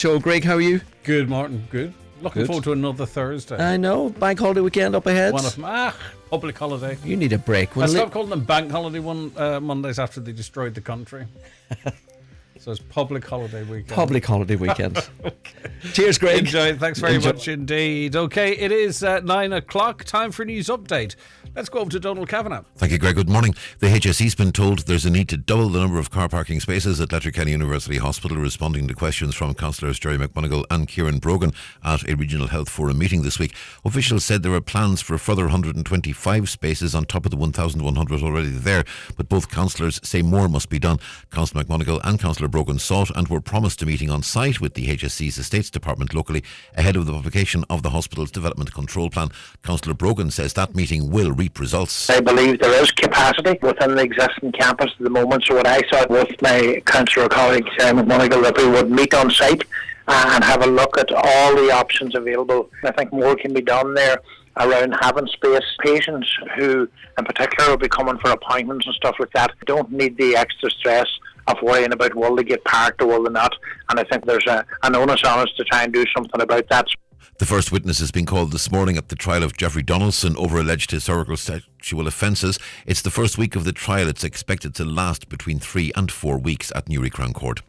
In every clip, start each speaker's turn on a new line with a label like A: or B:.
A: Show, Greg, how are you?
B: Good, Martin. Good. Looking forward to another Thursday.
A: I know. Bank holiday weekend up ahead.
B: One of them. Public holiday.
A: You need a break.
B: I stopped calling them bank holiday Mondays after they destroyed the country. So it's public holiday weekend.
A: Public holiday weekend.
B: Okay.
A: Cheers, Greg.
B: Enjoy. Thanks very much indeed. Okay, it is 9 o'clock. Time for a news update. Let's go over to Donald Kavanagh.
C: Thank you, Greg. Good morning. The HSE's been told there's a need to double the number of car parking spaces at Letterkenny University Hospital, responding to questions from Councillors Jerry McMonigal and Kieran Brogan at a Regional Health Forum meeting this week. Officials said there are plans for a further 125 spaces on top of the 1,100 already there, but both councillors say more must be done. Councillor McMonigal and Councillor Brogan sought and were promised a meeting on site with the HSE's Estates Department locally ahead of the publication of the hospital's development control plan. Councillor Brogan says that meeting will reap results.
D: I believe there is capacity within the existing campus at the moment, so what I thought with my councillor colleague McMonigal that we would meet on site and have a look at all the options available. I think more can be done there around having space. Patients who in particular will be coming for appointments and stuff like that don't need the extra stress of worrying about will they get parked or will they not, and I think there's an onus on us to try and do something about that.
C: The first witness has been called this morning at the trial of Jeffrey Donaldson over alleged historical sexual offences. It's the first week of the trial. It's expected to last between 3 and 4 weeks at Newry Crown Court.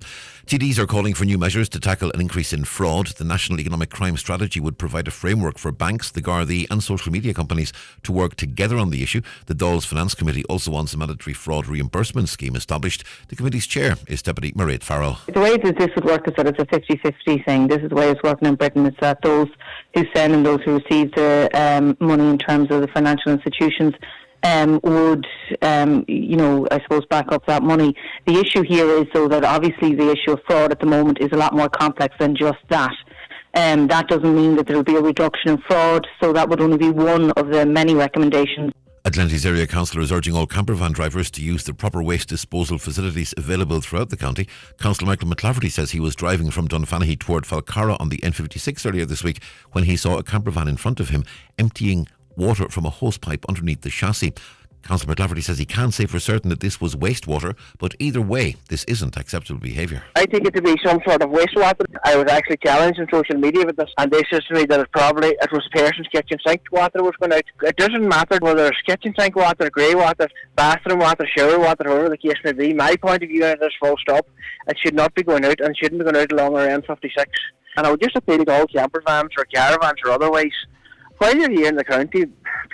C: TDs are calling for new measures to tackle an increase in fraud. The National Economic Crime Strategy would provide a framework for banks, the Gardaí and social media companies to work together on the issue. The Dáil's Finance Committee also wants a mandatory fraud reimbursement scheme established. The committee's chair is Deputy Mairead Farrell.
E: The way that this would work is that it's a 50-50 thing. This is the way it's working in Britain. It's that those who send and those who receive the money in terms of the financial institutions would, I suppose, back up that money. The issue here is, though, that obviously the issue of fraud at the moment is a lot more complex than just that. That doesn't mean that there will be a reduction in fraud, so that would only be one of the many recommendations.
C: Atlantis area councillor is urging all campervan drivers to use the proper waste disposal facilities available throughout the county. Councillor Michael McClafferty says he was driving from Dunfanaghy toward Falcarra on the N56 earlier this week when he saw a campervan in front of him emptying water from a hosepipe underneath the chassis. Councillor McClafferty says he can't say for certain that this was wastewater, but either way, this isn't acceptable behaviour.
D: I think it to be some sort of wastewater. I was actually challenged on social media with this, and they said to me that it was a person's kitchen sink water was going out. It doesn't matter whether it's kitchen sink water, grey water, bathroom water, shower water, whatever the case may be. My point of view on this full stop, it should not be going out and shouldn't be going out along our N56. And I would just appeal to all camper vans or caravans or otherwise, while you're here in the county,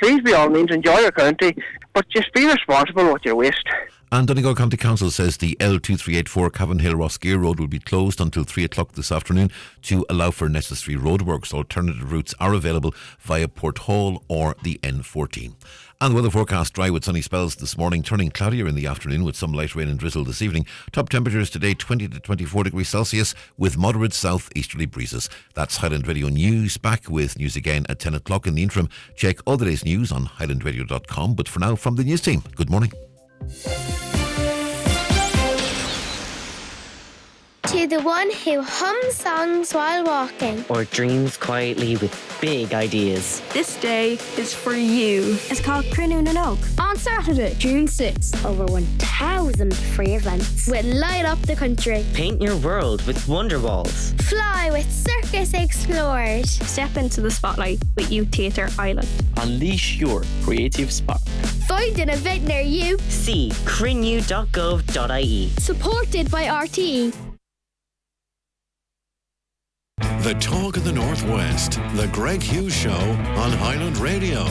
D: please by all means enjoy your county, but just be responsible with your waste.
C: And Donegal County Council says the L2384 Cavan Hill Rosgear Road will be closed until 3 o'clock this afternoon to allow for necessary roadworks. Alternative routes are available via Port Hall or the N14. And the weather forecast: dry with sunny spells this morning, turning cloudier in the afternoon with some light rain and drizzle this evening. Top temperatures today 20 to 24 degrees Celsius with moderate south-easterly breezes. That's Highland Radio News. Back with news again at 10 o'clock. In the interim, check all the day's news on highlandradio.com. But for now, from the news team, good morning.
F: To the one who hums songs while walking,
G: or dreams quietly with big ideas.
H: This day is for you.
I: It's called Crunoon and Oak.
H: On Saturday, June 6th.
F: Over 1,000 free events will light up the country.
G: Paint your world with wonder walls.
F: Fly with Circus Explorers.
H: Step into the spotlight with Youth Theatre Ireland.
J: Unleash your creative spark.
F: Find an event near you.
G: See crinew.gov.ie.
F: Supported by RTE.
K: The talk of the Northwest, the Greg Hughes Show on Highland Radio.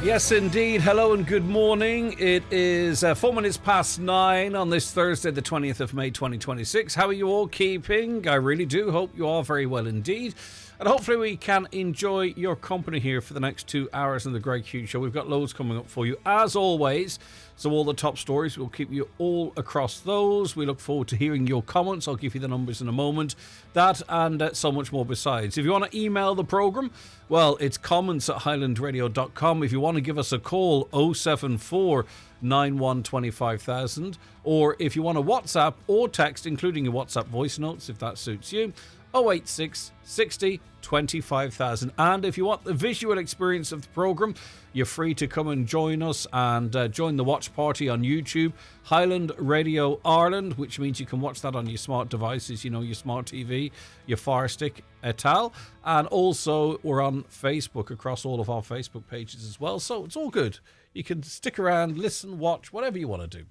B: Yes, indeed. Hello and good morning. It is 4 minutes past 9 on this Thursday, the 20th of May, 2026. How are you all keeping? I really do hope you are very well indeed. And hopefully we can enjoy your company here for the next 2 hours in the Greg Hughes Show. We've got loads coming up for you, as always. So all the top stories, we'll keep you all across those. We look forward to hearing your comments. I'll give you the numbers in a moment. That and so much more besides. If you want to email the programme, well, it's comments@highlandradio.com. If you want to give us a call, 074 91 25000. Or if you want to WhatsApp or text, including your WhatsApp voice notes, if that suits you, 086 60 25,000. And if you want the visual experience of the programme, you're free to come and join us and join the watch party on YouTube, Highland Radio Ireland, which means you can watch that on your smart devices, you know, your smart TV, your Fire Stick, et al. And also we're on Facebook across all of our Facebook pages as well. So it's all good. You can stick around, listen, watch, whatever you want to do.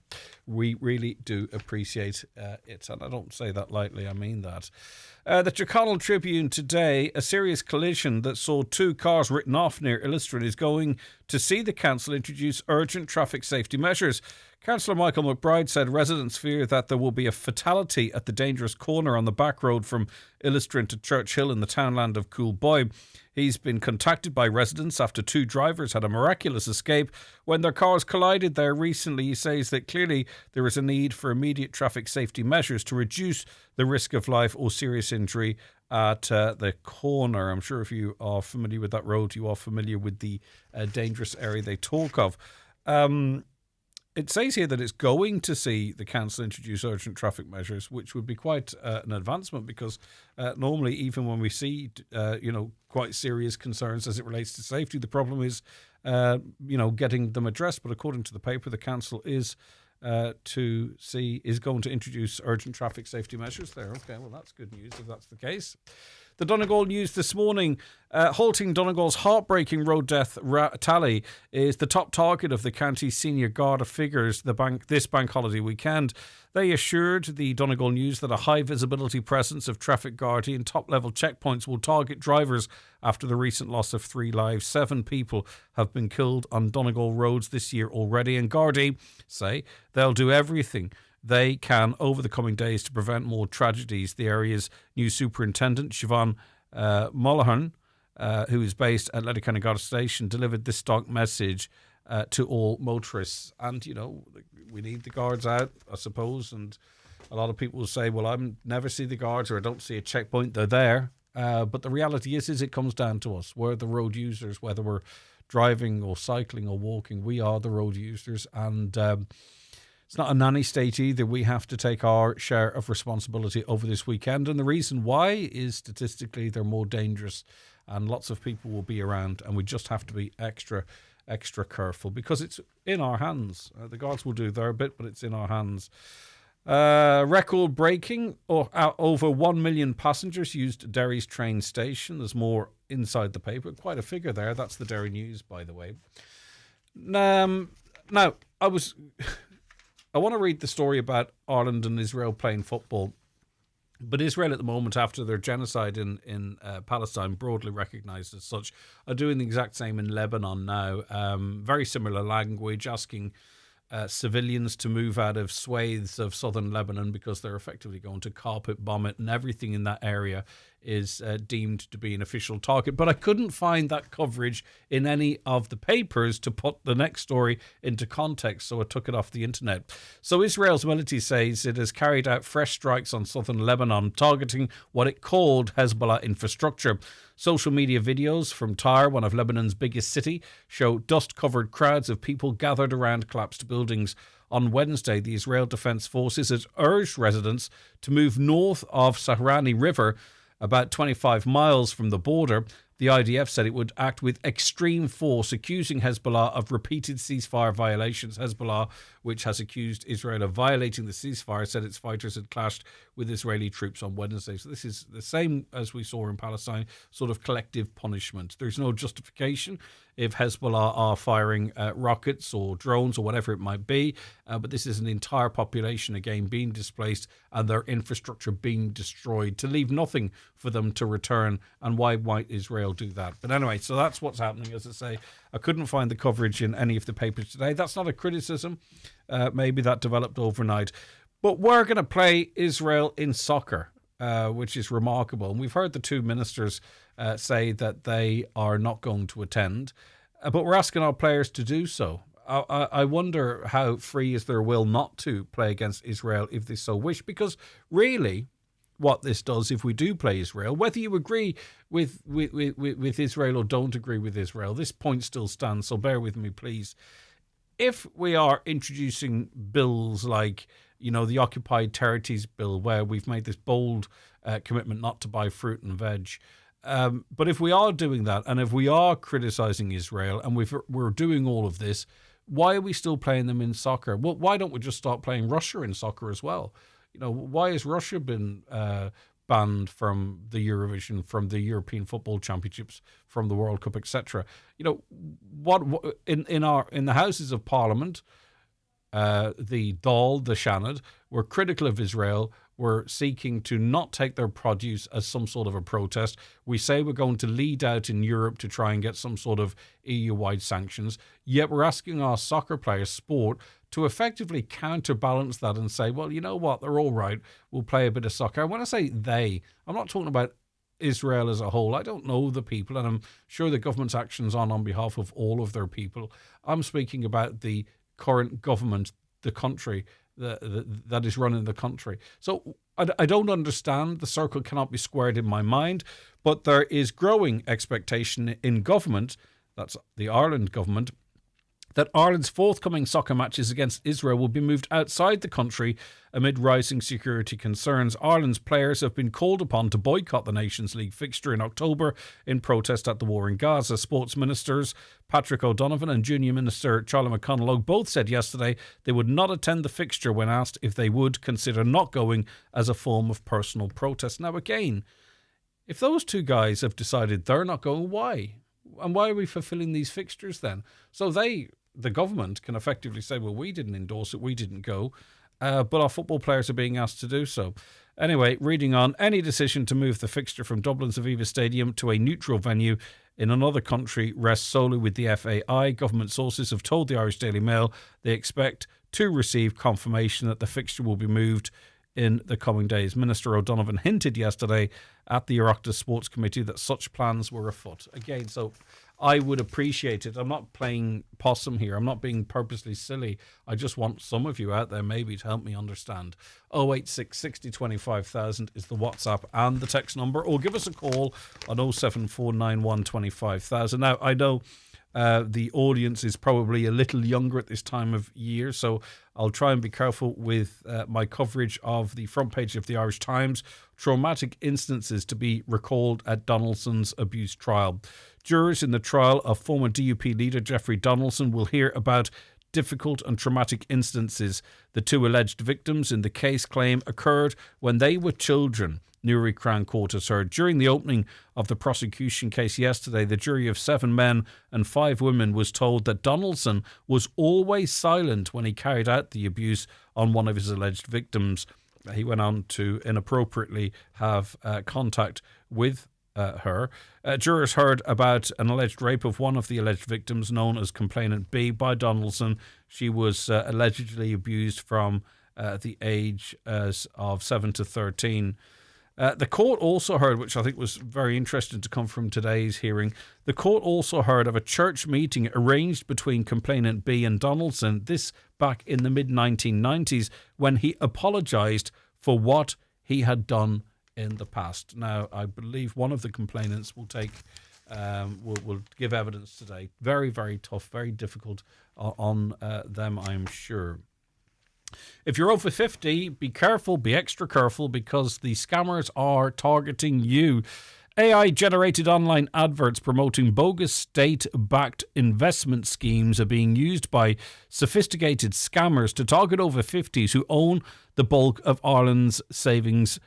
B: We really do appreciate it. And I don't say that lightly, I mean that. The Tyrconnell Tribune today, a serious collision that saw 2 cars written off near Illustrate is going to see the council introduce urgent traffic safety measures. Councillor Michael McBride said residents fear that there will be a fatality at the dangerous corner on the back road from Illustrate to Churchill in the townland of Coolboy. He's been contacted by residents after 2 drivers had a miraculous escape when their cars collided there recently. He says that clearly there is a need for immediate traffic safety measures to reduce the risk of life or serious injury at the corner. I'm sure if you are familiar with that road, you are familiar with the dangerous area they talk of. It says here that it's going to see the council introduce urgent traffic measures, which would be quite an advancement because normally, even when we see, quite serious concerns as it relates to safety, the problem is, getting them addressed. But according to the paper, the council is going to introduce urgent traffic safety measures there. Okay, well, that's good news if that's the case. The Donegal News this morning, halting Donegal's heartbreaking road death tally is the top target of the county's senior Garda figures this bank holiday weekend. They assured the Donegal News that a high visibility presence of traffic Gardaí and top level checkpoints will target drivers after the recent loss of 3 lives. 7 people have been killed on Donegal roads this year already, and Gardaí say they'll do everything they can over the coming days to prevent more tragedies. The area's new superintendent, Siobhan Mullihan, who is based at Letterkenny Garda Station, delivered this stock message to all motorists. And, we need the guards out, I suppose. And a lot of people will say, well, I never see the guards or I don't see a checkpoint. They're there. But the reality is it comes down to us. We're the road users, whether we're driving or cycling or walking. We are the road users. And it's not a nanny state either. We have to take our share of responsibility over this weekend. And the reason why is statistically they're more dangerous and lots of people will be around. And we just have to be extra careful because it's in our hands. The guards will do their bit, but it's in our hands. Record breaking, over 1 million passengers used Derry's train station. There's more inside the paper. Quite a figure there. That's the Derry News, by the way. Now, I want to read the story about Ireland and Israel playing football. But Israel at the moment, after their genocide in Palestine, broadly recognised as such, are doing the exact same in Lebanon now. Very similar language, asking civilians to move out of swathes of southern Lebanon because they're effectively going to carpet bomb it, and everything in that area is deemed to be an official target. But I couldn't find that coverage in any of the papers to put the next story into context, so I took it off the internet. So Israel's military says it has carried out fresh strikes on southern Lebanon, targeting what it called Hezbollah infrastructure. Social media videos from Tyre, one of Lebanon's biggest city, show dust-covered crowds of people gathered around collapsed buildings. On Wednesday, the Israel Defense Forces has urged residents to move north of Sahrani River, about 25 miles from the border. The IDF said it would act with extreme force, accusing Hezbollah of repeated ceasefire violations. Hezbollah, which has accused Israel of violating the ceasefire, said its fighters had clashed with Israeli troops on Wednesday. So this is the same as we saw in Palestine, sort of collective punishment. There's no justification if Hezbollah are firing rockets or drones or whatever it might be, but this is an entire population again being displaced and their infrastructure being destroyed to leave nothing for them to return. And why might Israel do that? But anyway, so that's what's happening. As I say, I couldn't find the coverage in any of the papers today. That's not a criticism. Maybe that developed overnight. But we're going to play Israel in soccer, which is remarkable. And we've heard the 2 ministers say that they are not going to attend, but we're asking our players to do so. I wonder how free is their will not to play against Israel if they so wish, because really what this does if we do play Israel, whether you agree with Israel or don't agree with Israel, this point still stands, so bear with me, please. If we are introducing bills like the Occupied Territories Bill, where we've made this bold commitment not to buy fruit and veg. But if we are doing that, and if we are criticising Israel, and we're doing all of this, why are we still playing them in soccer? Well, why don't we just start playing Russia in soccer as well? Why has Russia been banned from the Eurovision, from the European Football Championships, from the World Cup, etc.? What in the Houses of Parliament, the Dáil, the Seanad, were critical of Israel. We're seeking to not take their produce as some sort of a protest. We say we're going to lead out in Europe to try and get some sort of EU-wide sanctions. Yet we're asking our soccer players, sport, to effectively counterbalance that and say, well, you know what, they're all right. We'll play a bit of soccer. When I say they, I'm not talking about Israel as a whole. I don't know the people, and I'm sure the government's actions on behalf of all of their people. I'm speaking about the current government, the country, that is running the country. So I don't understand. The circle cannot be squared in my mind, but there is growing expectation in government, that's the Ireland government, that Ireland's forthcoming soccer matches against Israel will be moved outside the country amid rising security concerns. Ireland's players have been called upon to boycott the Nations League fixture in October in protest at the war in Gaza. Sports ministers Patrick O'Donovan and Junior Minister Charlie McConalogue both said yesterday they would not attend the fixture when asked if they would consider not going as a form of personal protest. Now again, if those two guys have decided they're not going, why? And why are we fulfilling these fixtures then? So the government can effectively say, well, we didn't endorse it, we didn't go, but our football players are being asked to do so. Anyway, reading on, any decision to move the fixture from Dublin's Aviva Stadium to a neutral venue in another country rests solely with the FAI. Government sources have told the Irish Daily Mail they expect to receive confirmation that the fixture will be moved in the coming days. Minister O'Donovan hinted yesterday at the Oireachtas Sports Committee that such plans were afoot. Again, so I would appreciate it. I'm not playing possum here. I'm not being purposely silly. I just want some of you out there maybe to help me understand. 086 60 25,000 is the WhatsApp and the text number, or give us a call on 07491 25,000. Now, I know the audience is probably a little younger at this time of year, so I'll try and be careful with my coverage of the front page of the Irish Times. Traumatic instances to be recalled at Donaldson's abuse trial. Jurors in the trial of former DUP leader Jeffrey Donaldson will hear about difficult and traumatic instances the two alleged victims in the case claim occurred when they were children. Newry Crown Court has heard. During the opening of the prosecution case yesterday, the jury of 7 men and 5 women was told that Donaldson was always silent when he carried out the abuse on one of his alleged victims. He went on to inappropriately have contact with her. Jurors heard about an alleged rape of one of the alleged victims, known as Complainant B, by Donaldson. She was allegedly abused from the age of 7 to 13. The court also heard, which I think was very interesting to come from today's hearing, the court also heard of a church meeting arranged between Complainant B and Donaldson, this back in the mid-1990s, when he apologised for what he had done in the past. Now, I believe one of the complainants will will give evidence today. Very, very tough, very difficult on them, I'm sure. If you're over 50, be careful, be extra careful, because the scammers are targeting you. AI-generated online adverts promoting bogus state-backed investment schemes are being used by sophisticated scammers to target over 50s who own the bulk of Ireland's savings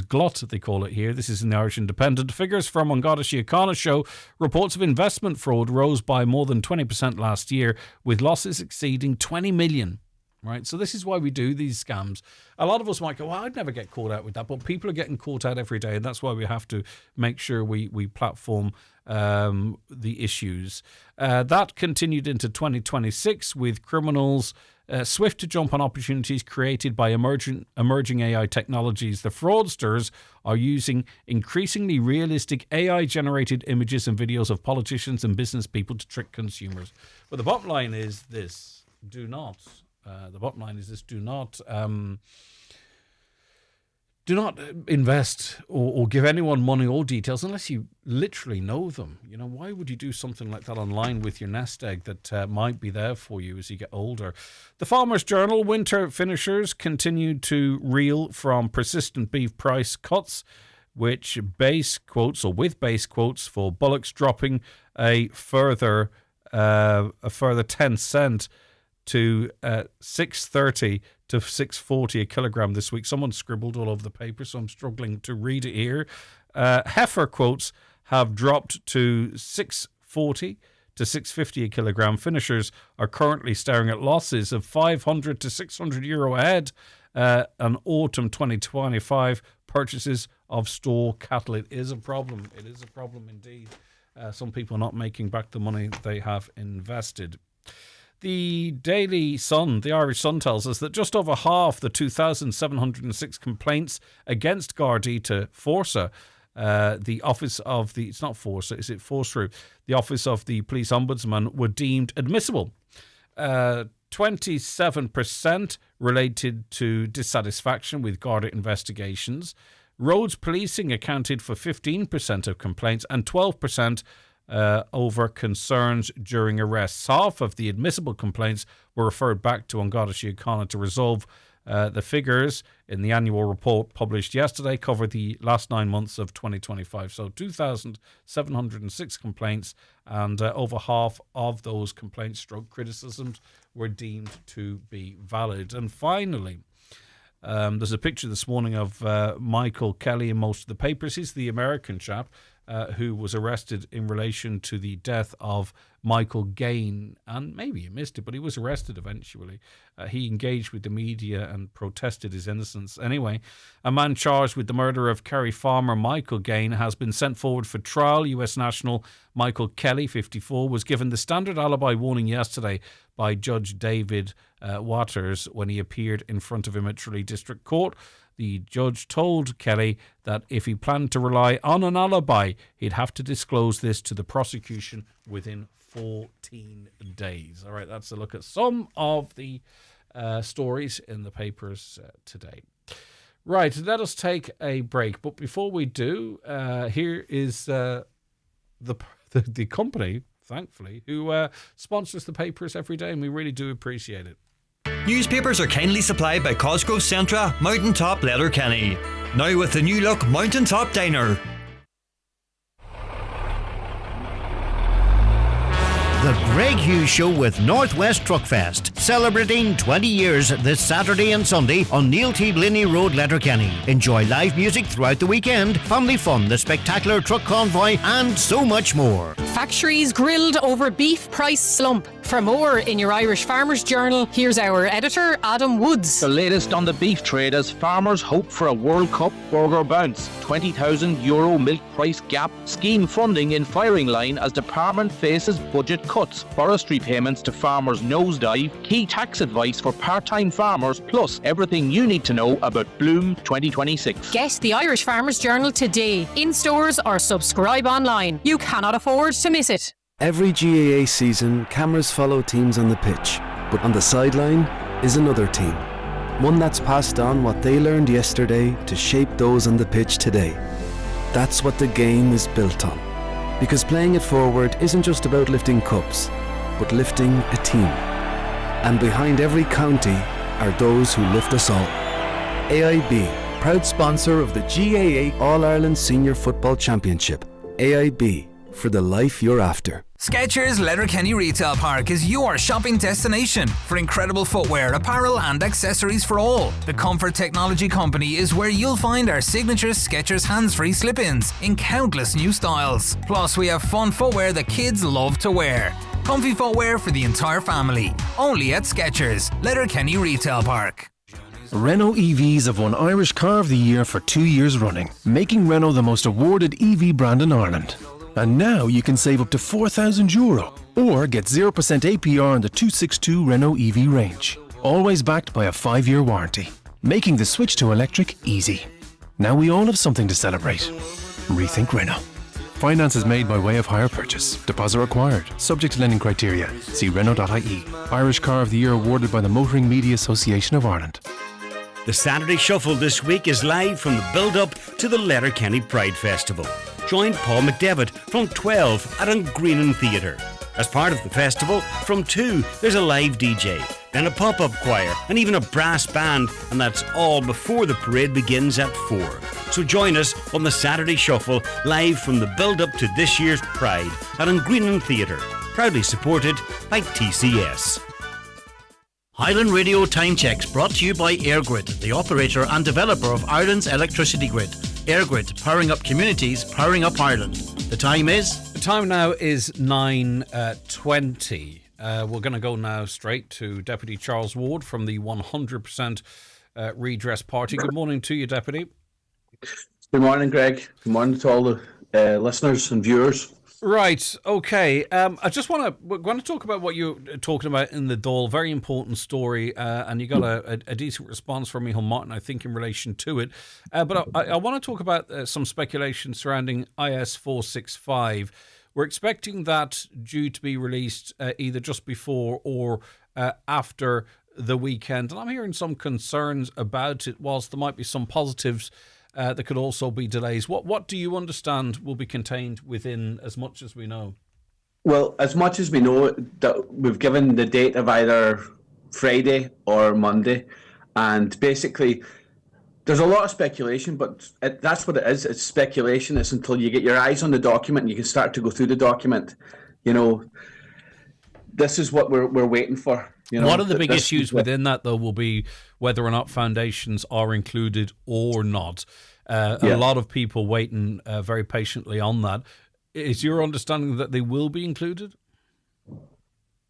B: glut, they call it here. This is in the Irish Independent. Figures from Ongada Síochána show reports of investment fraud rose by more than 20% last year, with losses exceeding 20 million. Right, so this is why we do these scams. A lot of us might go, well, I'd never get caught out with that, but people are getting caught out every day, and that's why we have to make sure we platform the issues. That continued into 2026 with criminals swift to jump on opportunities created by emerging AI technologies. The fraudsters are using increasingly realistic AI-generated images and videos of politicians and business people to trick consumers. But the bottom line is this: do not do not invest or give anyone money or details unless you literally know them. You know, why would you do something like that online with your nest egg that might be there for you as you get older? The Farmers Journal: winter finishers continue to reel from persistent beef price cuts, which with base quotes for bullocks dropping a further 10 cent to 6.30 to 6.40 a kilogram this week. Someone scribbled all over the paper, so I'm struggling to read it here. Heifer quotes have dropped to 6.40 to 6.50 a kilogram. Finishers are currently staring at losses of 500 to 600 euro a head on autumn 2025 purchases of store cattle. It is a problem. It is a problem indeed. Some people are not making back the money they have invested. The Daily Sun, the Irish Sun, tells us that just over half the 2,706 complaints against Gardaí to Forsa, the office of the, it's not Forsa, is it Forsru? The office of the police ombudsman were deemed admissible. 27% related to dissatisfaction with Garda investigations. Roads policing accounted for 15% of complaints and 12% over concerns during arrests. Half of the admissible complaints were referred back to An Garda Síochána to resolve. The figures in the annual report published yesterday cover the last 9 months of 2025. So 2,706 complaints, and over half of those complaints stroke criticisms were deemed to be valid. And finally, there's a picture this morning of Michael Kelly in most of the papers. He's the American chap who was arrested in relation to the death of Michael Gain. And maybe you missed it, but he was arrested eventually. He engaged with the media and protested his innocence. Anyway, a man charged with the murder of Kerry farmer Michael Gain has been sent forward for trial. US national Michael Kelly, 54, was given the standard alibi warning yesterday by Judge David Waters when he appeared in front of him at Tralee District Court. The judge told Kelly that if he planned to rely on an alibi, he'd have to disclose this to the prosecution within 14 days. All right, that's a look at some of the stories in the papers today. Right, let us take a break. But before we do, here is the company, thankfully, who sponsors the papers every day, and we really do appreciate it.
I: Newspapers are kindly supplied by Cosgrove Centra, Mountaintop Letterkenny. Now with the new look Mountaintop Diner.
L: The Greg Hughes Show with Northwest Truck Fest, celebrating 20 years this Saturday and Sunday on Neil T. Blinny Road, Letterkenny. Enjoy live music throughout the weekend, family fun, the spectacular truck convoy, and so much more.
M: Factories grilled over beef price slump. For more in your Irish Farmers Journal, here's our editor, Adam Woods.
N: The latest on the beef trade as farmers hope for a World Cup burger bounce. €20,000 milk price gap. Scheme funding in firing line as department faces budget cuts. Forestry payments to farmers nosedive. Key tax advice for part-time farmers, plus everything you need to know about Bloom 2026.
M: Get the Irish Farmers Journal today, in stores or subscribe online. You cannot afford to miss it.
O: Every GAA season, cameras follow teams on the pitch, but on the sideline is another team. One that's passed on what they learned yesterday to shape those on the pitch today. That's what the game is built on. Because playing it forward isn't just about lifting cups, but lifting a team. And behind every county are those who lift us all. AIB, proud sponsor of the GAA All-Ireland Senior Football Championship. AIB, for the life you're after.
P: Skechers Letterkenny Retail Park is your shopping destination for incredible footwear, apparel and accessories for all. The Comfort Technology Company is where you'll find our signature Skechers hands-free slip-ins in countless new styles. Plus, we have fun footwear that kids love to wear. Comfy footwear for the entire family. Only at Skechers Letterkenny Retail Park.
Q: Renault EVs have won Irish Car of the Year for 2 years running, making Renault the most awarded EV brand in Ireland. And now you can save up to €4,000 or get 0% APR on the 262 Renault EV range. Always backed by a 5-year warranty, making the switch to electric easy. Now we all have something to celebrate. Rethink Renault. Finance is made by way of hire purchase. Deposit required. Subject to lending criteria. See Renault.ie. Irish Car of the Year awarded by the Motoring Media Association of Ireland.
R: The Saturday Shuffle this week is live from the build-up to the Letterkenny Pride Festival. Join Paul McDevitt from 12 at Greenan Theatre. As part of the festival, from 2 there's a live DJ, then a pop-up choir and even a brass band, and that's all before the parade begins at 4. So join us on the Saturday Shuffle live from the build-up to this year's Pride at Greenan Theatre, proudly supported by TCS.
L: Highland Radio Time Checks brought to you by EirGrid, the operator and developer of Ireland's electricity grid. EirGrid, powering up communities, powering up Ireland. The time is?
B: The time now is 9:20. We're going to go now straight to Deputy Charles Ward from the 100% Redress Party. Good morning to you, Deputy.
S: Good morning, Greg. Good morning to all the listeners and viewers.
B: Right, okay. I just want to talk about what you're talking about in the Dáil. Very important story, and you got a decent response from Micheál Martin, I think, in relation to it. But I want to talk about some speculation surrounding IS-465. We're expecting that due to be released either just before or after the weekend. And I'm hearing some concerns about it, whilst there might be some positives. There could also be delays. What do you understand will be contained within, as much as we know?
S: Well, as much as we know, that we've given the date of either Friday or Monday, and basically there's a lot of speculation, but that's what it is. It's speculation. It's until you get your eyes on the document and you can start to go through the document. You know, this is what we're waiting for. You know,
B: one of the big issues within that, though, will be whether or not foundations are included or not. A lot of people waiting very patiently on that. Is your understanding that they will be included?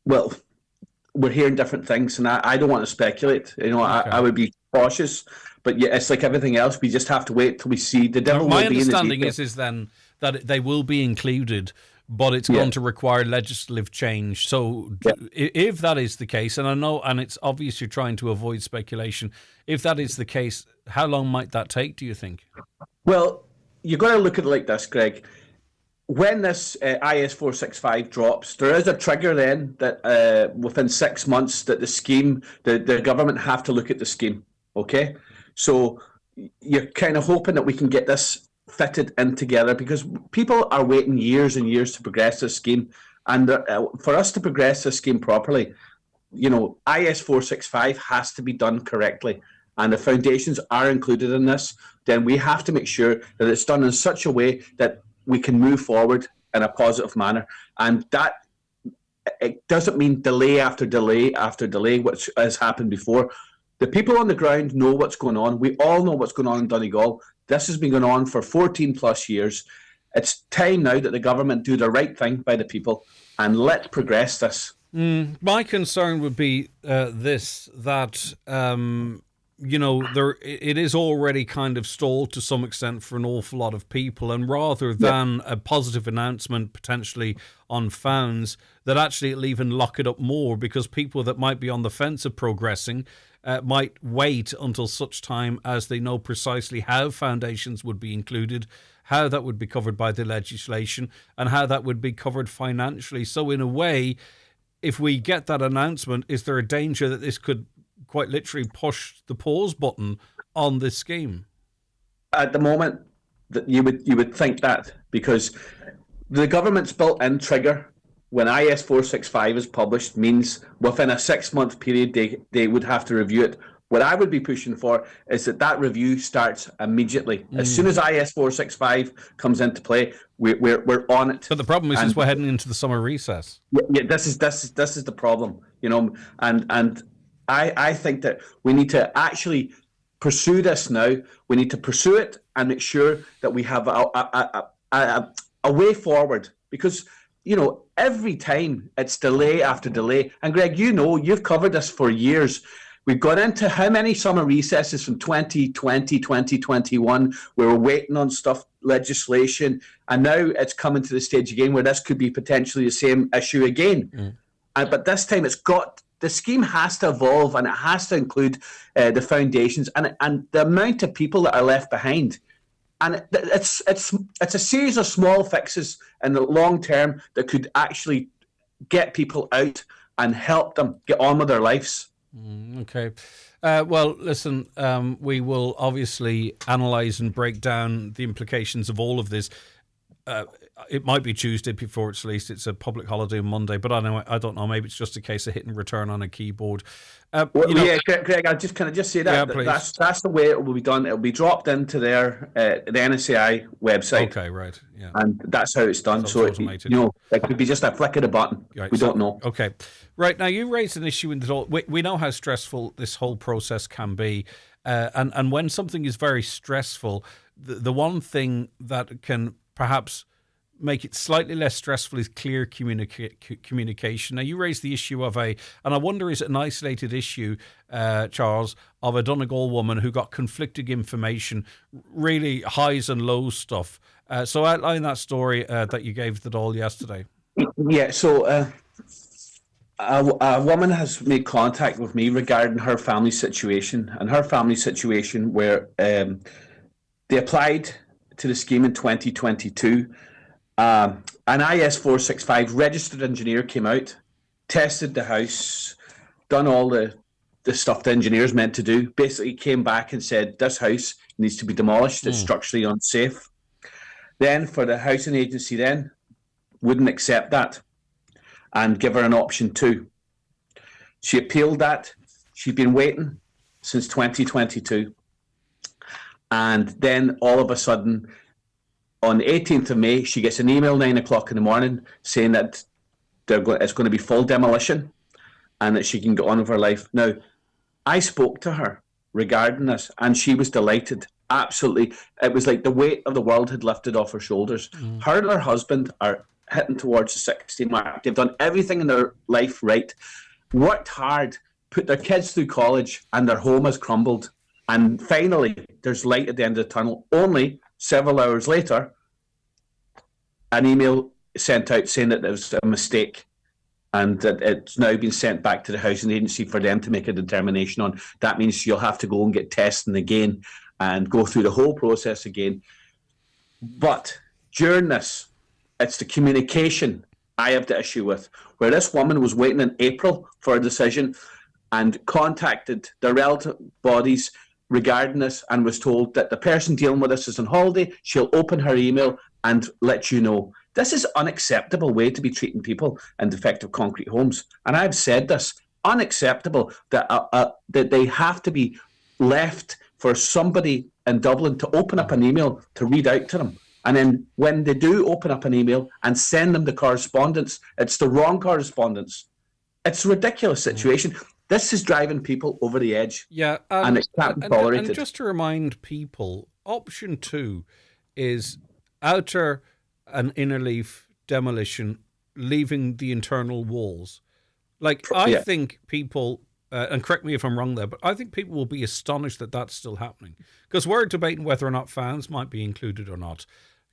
S: Well, we're hearing different things, and I don't want to speculate. You know, okay. I would be cautious, but yeah, it's like everything else. We just have to wait till we see. The devil
B: my
S: will be in the detail.
B: understanding is then that they will be included, but it's going to require legislative change. So if that is the case, and I know, and it's obvious you're trying to avoid speculation, if that is the case, how long might that take, do you think?
S: Well, you've got to look at it like this, Greg. When this IS-465 drops, there is a trigger then that within 6 months that the scheme, the government have to look at the scheme, okay? So you're kind of hoping that we can get this fitted in together, because people are waiting years and years to progress this scheme, and for us to progress this scheme properly, you know, IS-465 has to be done correctly, and the foundations are included in this. Then we have to make sure that it's done in such a way that we can move forward in a positive manner, and that it doesn't mean delay after delay after delay, which has happened before. The people on the ground know what's going on. We all know what's going on in Donegal. This has been going on for 14 plus years. It's time now that the government do the right thing by the people, and let's progress this.
B: My concern would be that you know, it is already kind of stalled to some extent for an awful lot of people, and rather than a positive announcement potentially on founds, that actually it'll even lock it up more, because people that might be on the fence of progressing might wait until such time as they know precisely how foundations would be included, how that would be covered by the legislation, and how that would be covered financially. So in a way, if we get that announcement, is there a danger that this could quite literally push the pause button on this scheme?
S: At the moment, that you would think that, because the government's built-in trigger when IS-465 is published means within a 6-month period they would have to review it. What I would be pushing for is that review starts immediatly. As soon as IS-465 comes into play, we're on it.
B: But the problem is we're heading into the summer recess.
S: Yeah, this is the problem, you know, and I think that we need to actually pursue this now. We need to pursue it and make sure that we have a way forward, because, you know, every time it's delay after delay. And Greg, you know, you've covered this for years. We've got into how many summer recesses from 2020, 2021, we were waiting on stuff, legislation, and now it's coming to the stage again where this could be potentially the same issue again. But this time the scheme has to evolve, and it has to include the foundations and the amount of people that are left behind. And it's a series of small fixes in the long term that could actually get people out and help them get on with their lives.
B: Okay. Well, listen, we will obviously analyse and break down the implications of all of this. It might be Tuesday before it's released. It's a public holiday on Monday, but I don't know. Maybe it's just a case of hitting return on a keyboard.
S: Yeah, Greg, I just say that that's the way it will be done. It'll be dropped into their the NSAI website.
B: Okay, right, yeah,
S: and that's how it's done. So it could be just a flick of the button. Right, we don't know.
B: Okay, right now you raised an issue in that we know how stressful this whole process can be, and when something is very stressful, the one thing that can perhaps make it slightly less stressful is clear communication. Now, you raised the issue of and I wonder, is it an isolated issue, Charles, of a Donegal woman who got conflicting information, really highs and lows stuff. So outline that story that you gave the Dáil yesterday.
S: Yeah, so a woman has made contact with me regarding her family situation, and her family situation where they applied to the scheme in 2022. An IS 465 registered engineer came out, tested the house, done all the stuff the engineer's meant to do, basically came back and said this house needs to be demolished, it's structurally unsafe. Then for the housing agency then wouldn't accept that and give her an option 2. She appealed that. She'd been waiting since 2022. And then all of a sudden, on the 18th of May, she gets an email 9 o'clock in the morning saying that it's going to be full demolition and that she can get on with her life. Now, I spoke to her regarding this and she was delighted. Absolutely. It was like the weight of the world had lifted off her shoulders. Her and her husband are hitting towards the 60 mark. They've done everything in their life right, worked hard, put their kids through college, and their home has crumbled. And finally, there's light at the end of the tunnel. Only several hours later, an email sent out saying that there was a mistake and that it's now been sent back to the housing agency for them to make a determination on. That means you'll have to go and get testing again and go through the whole process again. But during this, it's the communication I have the issue with, where this woman was waiting in April for a decision and contacted the relative bodies regarding this and was told that the person dealing with this is on holiday, she'll open her email and let you know. This is unacceptable way to be treating people in defective concrete homes. And I've said this, unacceptable that they have to be left for somebody in Dublin to open up an email to read out to them. And then when they do open up an email and send them the correspondence, it's the wrong correspondence. It's a ridiculous situation. This is driving people over the edge.
B: Yeah,
S: and it can't be tolerated.
B: And just to remind people, option 2 is outer and inner leaf demolition, leaving the internal walls. Like, I think people, and correct me if I'm wrong there, but I think people will be astonished that that's still happening. Because we're debating whether or not fans might be included or not.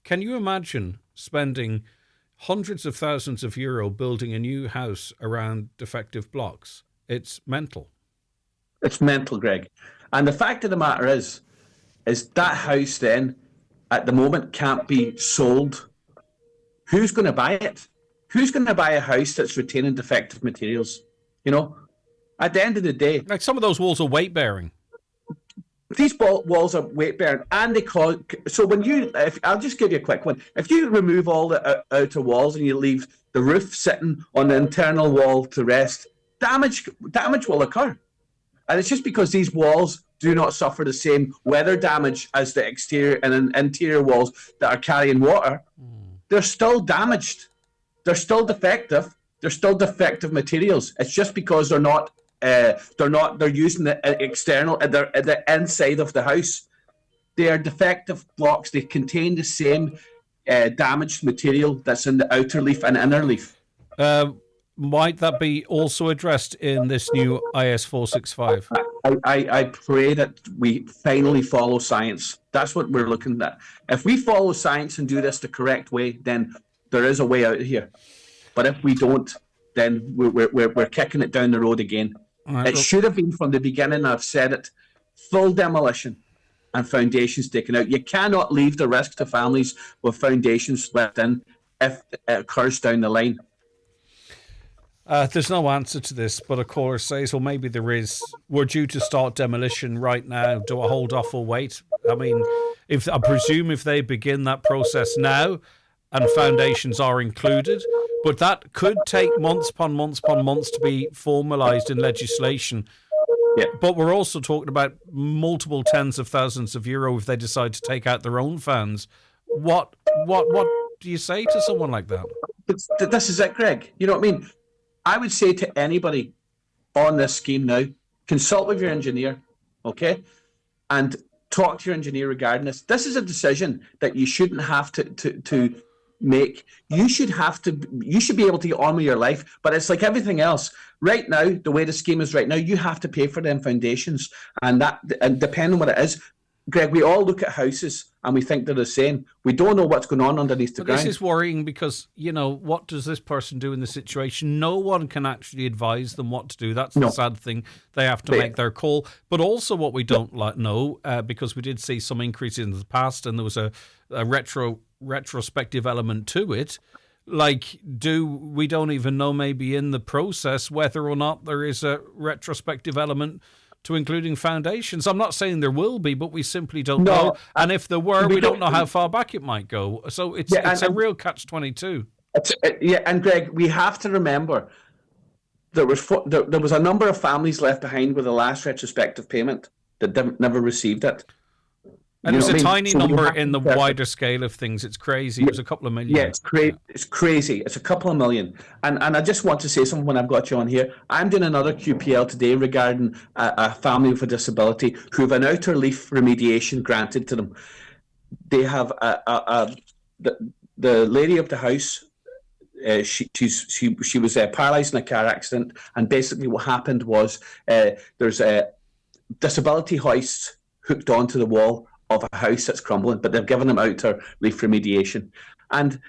B: Can you imagine spending hundreds of thousands of euro building a new house around defective blocks? It's mental.
S: It's mental, Greg. And the fact of the matter is that house then, at the moment, can't be sold. Who's going to buy it? Who's going to buy a house that's retaining defective materials? You know, at the end of the day,
B: like some of those walls are weight bearing.
S: These walls are weight bearing, and they cause. So when I'll just give you a quick one. If you remove all the outer walls and you leave the roof sitting on the internal wall to rest, damage will occur, and it's just because these walls do not suffer the same weather damage as the exterior and interior walls that are carrying water. They're still damaged. They're still defective. They're still defective materials. It's just because they're using the external, the inside of the house. They are defective blocks. They contain the same damaged material that's in the outer leaf and inner leaf.
B: Might that be also addressed in this new IS 465?
S: I pray that we finally follow science. That's what we're looking at. If we follow science and do this the correct way, then there is a way out of here. But if we don't, then we're kicking it down the road again. Right, it should have been from the beginning. I've said it. Full demolition and foundations taken out. You cannot leave the risk to families with foundations left in if it occurs down the line.
B: There's no answer to this, but a caller says, well, maybe there is. We're due to start demolition right now. Do I hold off or wait? I mean, I presume if they begin that process now and foundations are included, but that could take months upon months upon months to be formalised in legislation.
S: Yeah.
B: But we're also talking about multiple tens of thousands of euro if they decide to take out their own fans. What do you say to someone like that?
S: But this is it, Greg. You know what I mean? I would say to anybody on this scheme now, consult with your engineer, okay? And talk to your engineer regarding this. This is a decision that you shouldn't have to make. You should be able to get on with your life, but it's like everything else. Right now, the way the scheme is right now, you have to pay for them foundations, and depending on what it is, Greg, we all look at houses and we think they're the same. We don't know what's going on underneath the ground.
B: This is worrying because, what does this person do in this situation? No one can actually advise them what to do. That's the sad thing. They have to make their call. But also what we don't know, because we did see some increases in the past and there was a retrospective element to it. Like, we don't even know maybe in the process whether or not there is a retrospective element to including foundations. I'm not saying there will be, but we simply don't know. And if there were, we don't know how far back it might go. So it's a real catch-22.
S: And Greg, we have to remember there was a number of families left behind with the last retrospective payment that never received it.
B: And it's a tiny number in the wider scale of things. It's crazy. It was a couple of million.
S: Yeah, it's crazy. It's a couple of million. And I just want to say something when I've got you on here. I'm doing another QPL today regarding a family with a disability who have an outer leaf remediation granted to them. They have the lady of the house. She was paralysed in a car accident, and basically what happened was there's a disability hoist hooked onto the wall of a house that's crumbling, but they've given them outer leaf remediation. And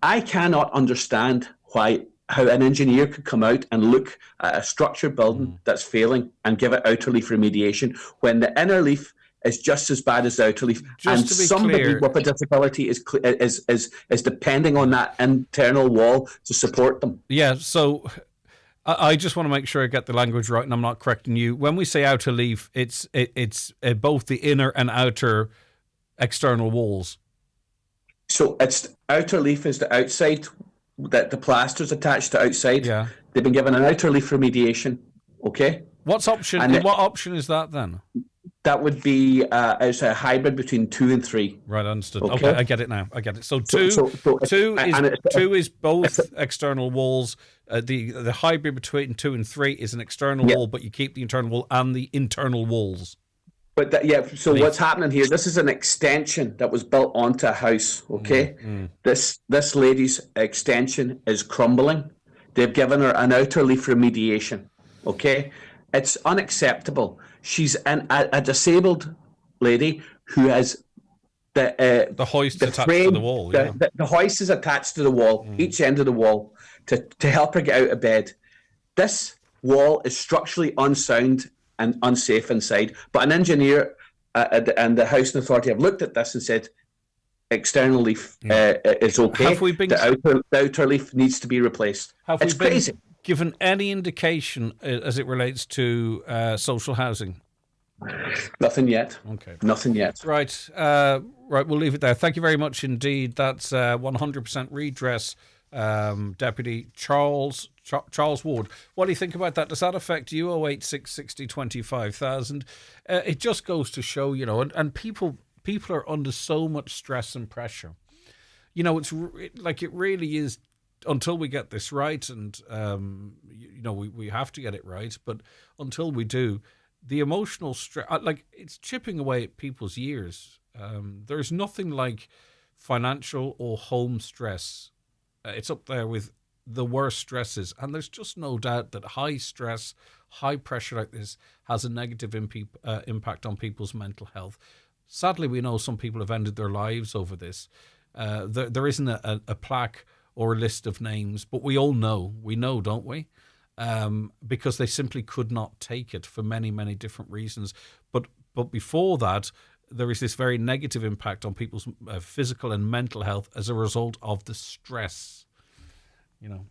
S: I cannot understand how an engineer could come out and look at a structured building that's failing and give it outer leaf remediation when the inner leaf is just as bad as the outer leaf. And somebody with a disability is depending on that internal wall to support them.
B: Yeah, so I just want to make sure I get the language right and I'm not correcting you. When we say outer leaf, it's both the inner and outer external walls.
S: So it's outer leaf is the outside, that the plaster's attached to outside.
B: Yeah.
S: They've been given an outer leaf remediation, okay?
B: What option is that then?
S: That would be it's a hybrid between 2 and 3.
B: Right, understood. Okay, I get it now. I get it. So two is both external walls. The hybrid between 2 and 3 is an external wall, but you keep the internal wall and the internal walls.
S: But so what's happening here? This is an extension that was built onto a house. Okay, This lady's extension is crumbling. They've given her an outer leaf remediation. Okay, it's unacceptable. She's a disabled lady who has the
B: hoist attached to the wall.
S: The hoist is attached to the wall, each end of the wall, to help her get out of bed. This wall is structurally unsound and unsafe inside. But an engineer and the housing authority have looked at this and said external leaf is okay.
B: Have we been...
S: the outer leaf needs to be replaced. It's crazy.
B: Given any indication as it relates to social housing?
S: Nothing yet.
B: Okay.
S: Nothing yet.
B: Right. Right. We'll leave it there. Thank you very much indeed. That's 100% redress. Deputy Charles Ward. What do you think about that? Does that affect you? 086 60 25,000. It just goes to show, and people are under so much stress and pressure. It's it really is. Until we get this right, and we have to get it right, but until we do, the emotional stress, it's chipping away at people's years. There's nothing like financial or home stress. It's up there with the worst stresses, and there's just no doubt that high stress, high pressure like this has a negative impact on people's mental health. Sadly, we know some people have ended their lives over this. There isn't a plaque or a list of names, but we all know. We know, don't we? Because they simply could not take it for many, many different reasons. But before that, there is this very negative impact on people's physical and mental health as a result of the stress.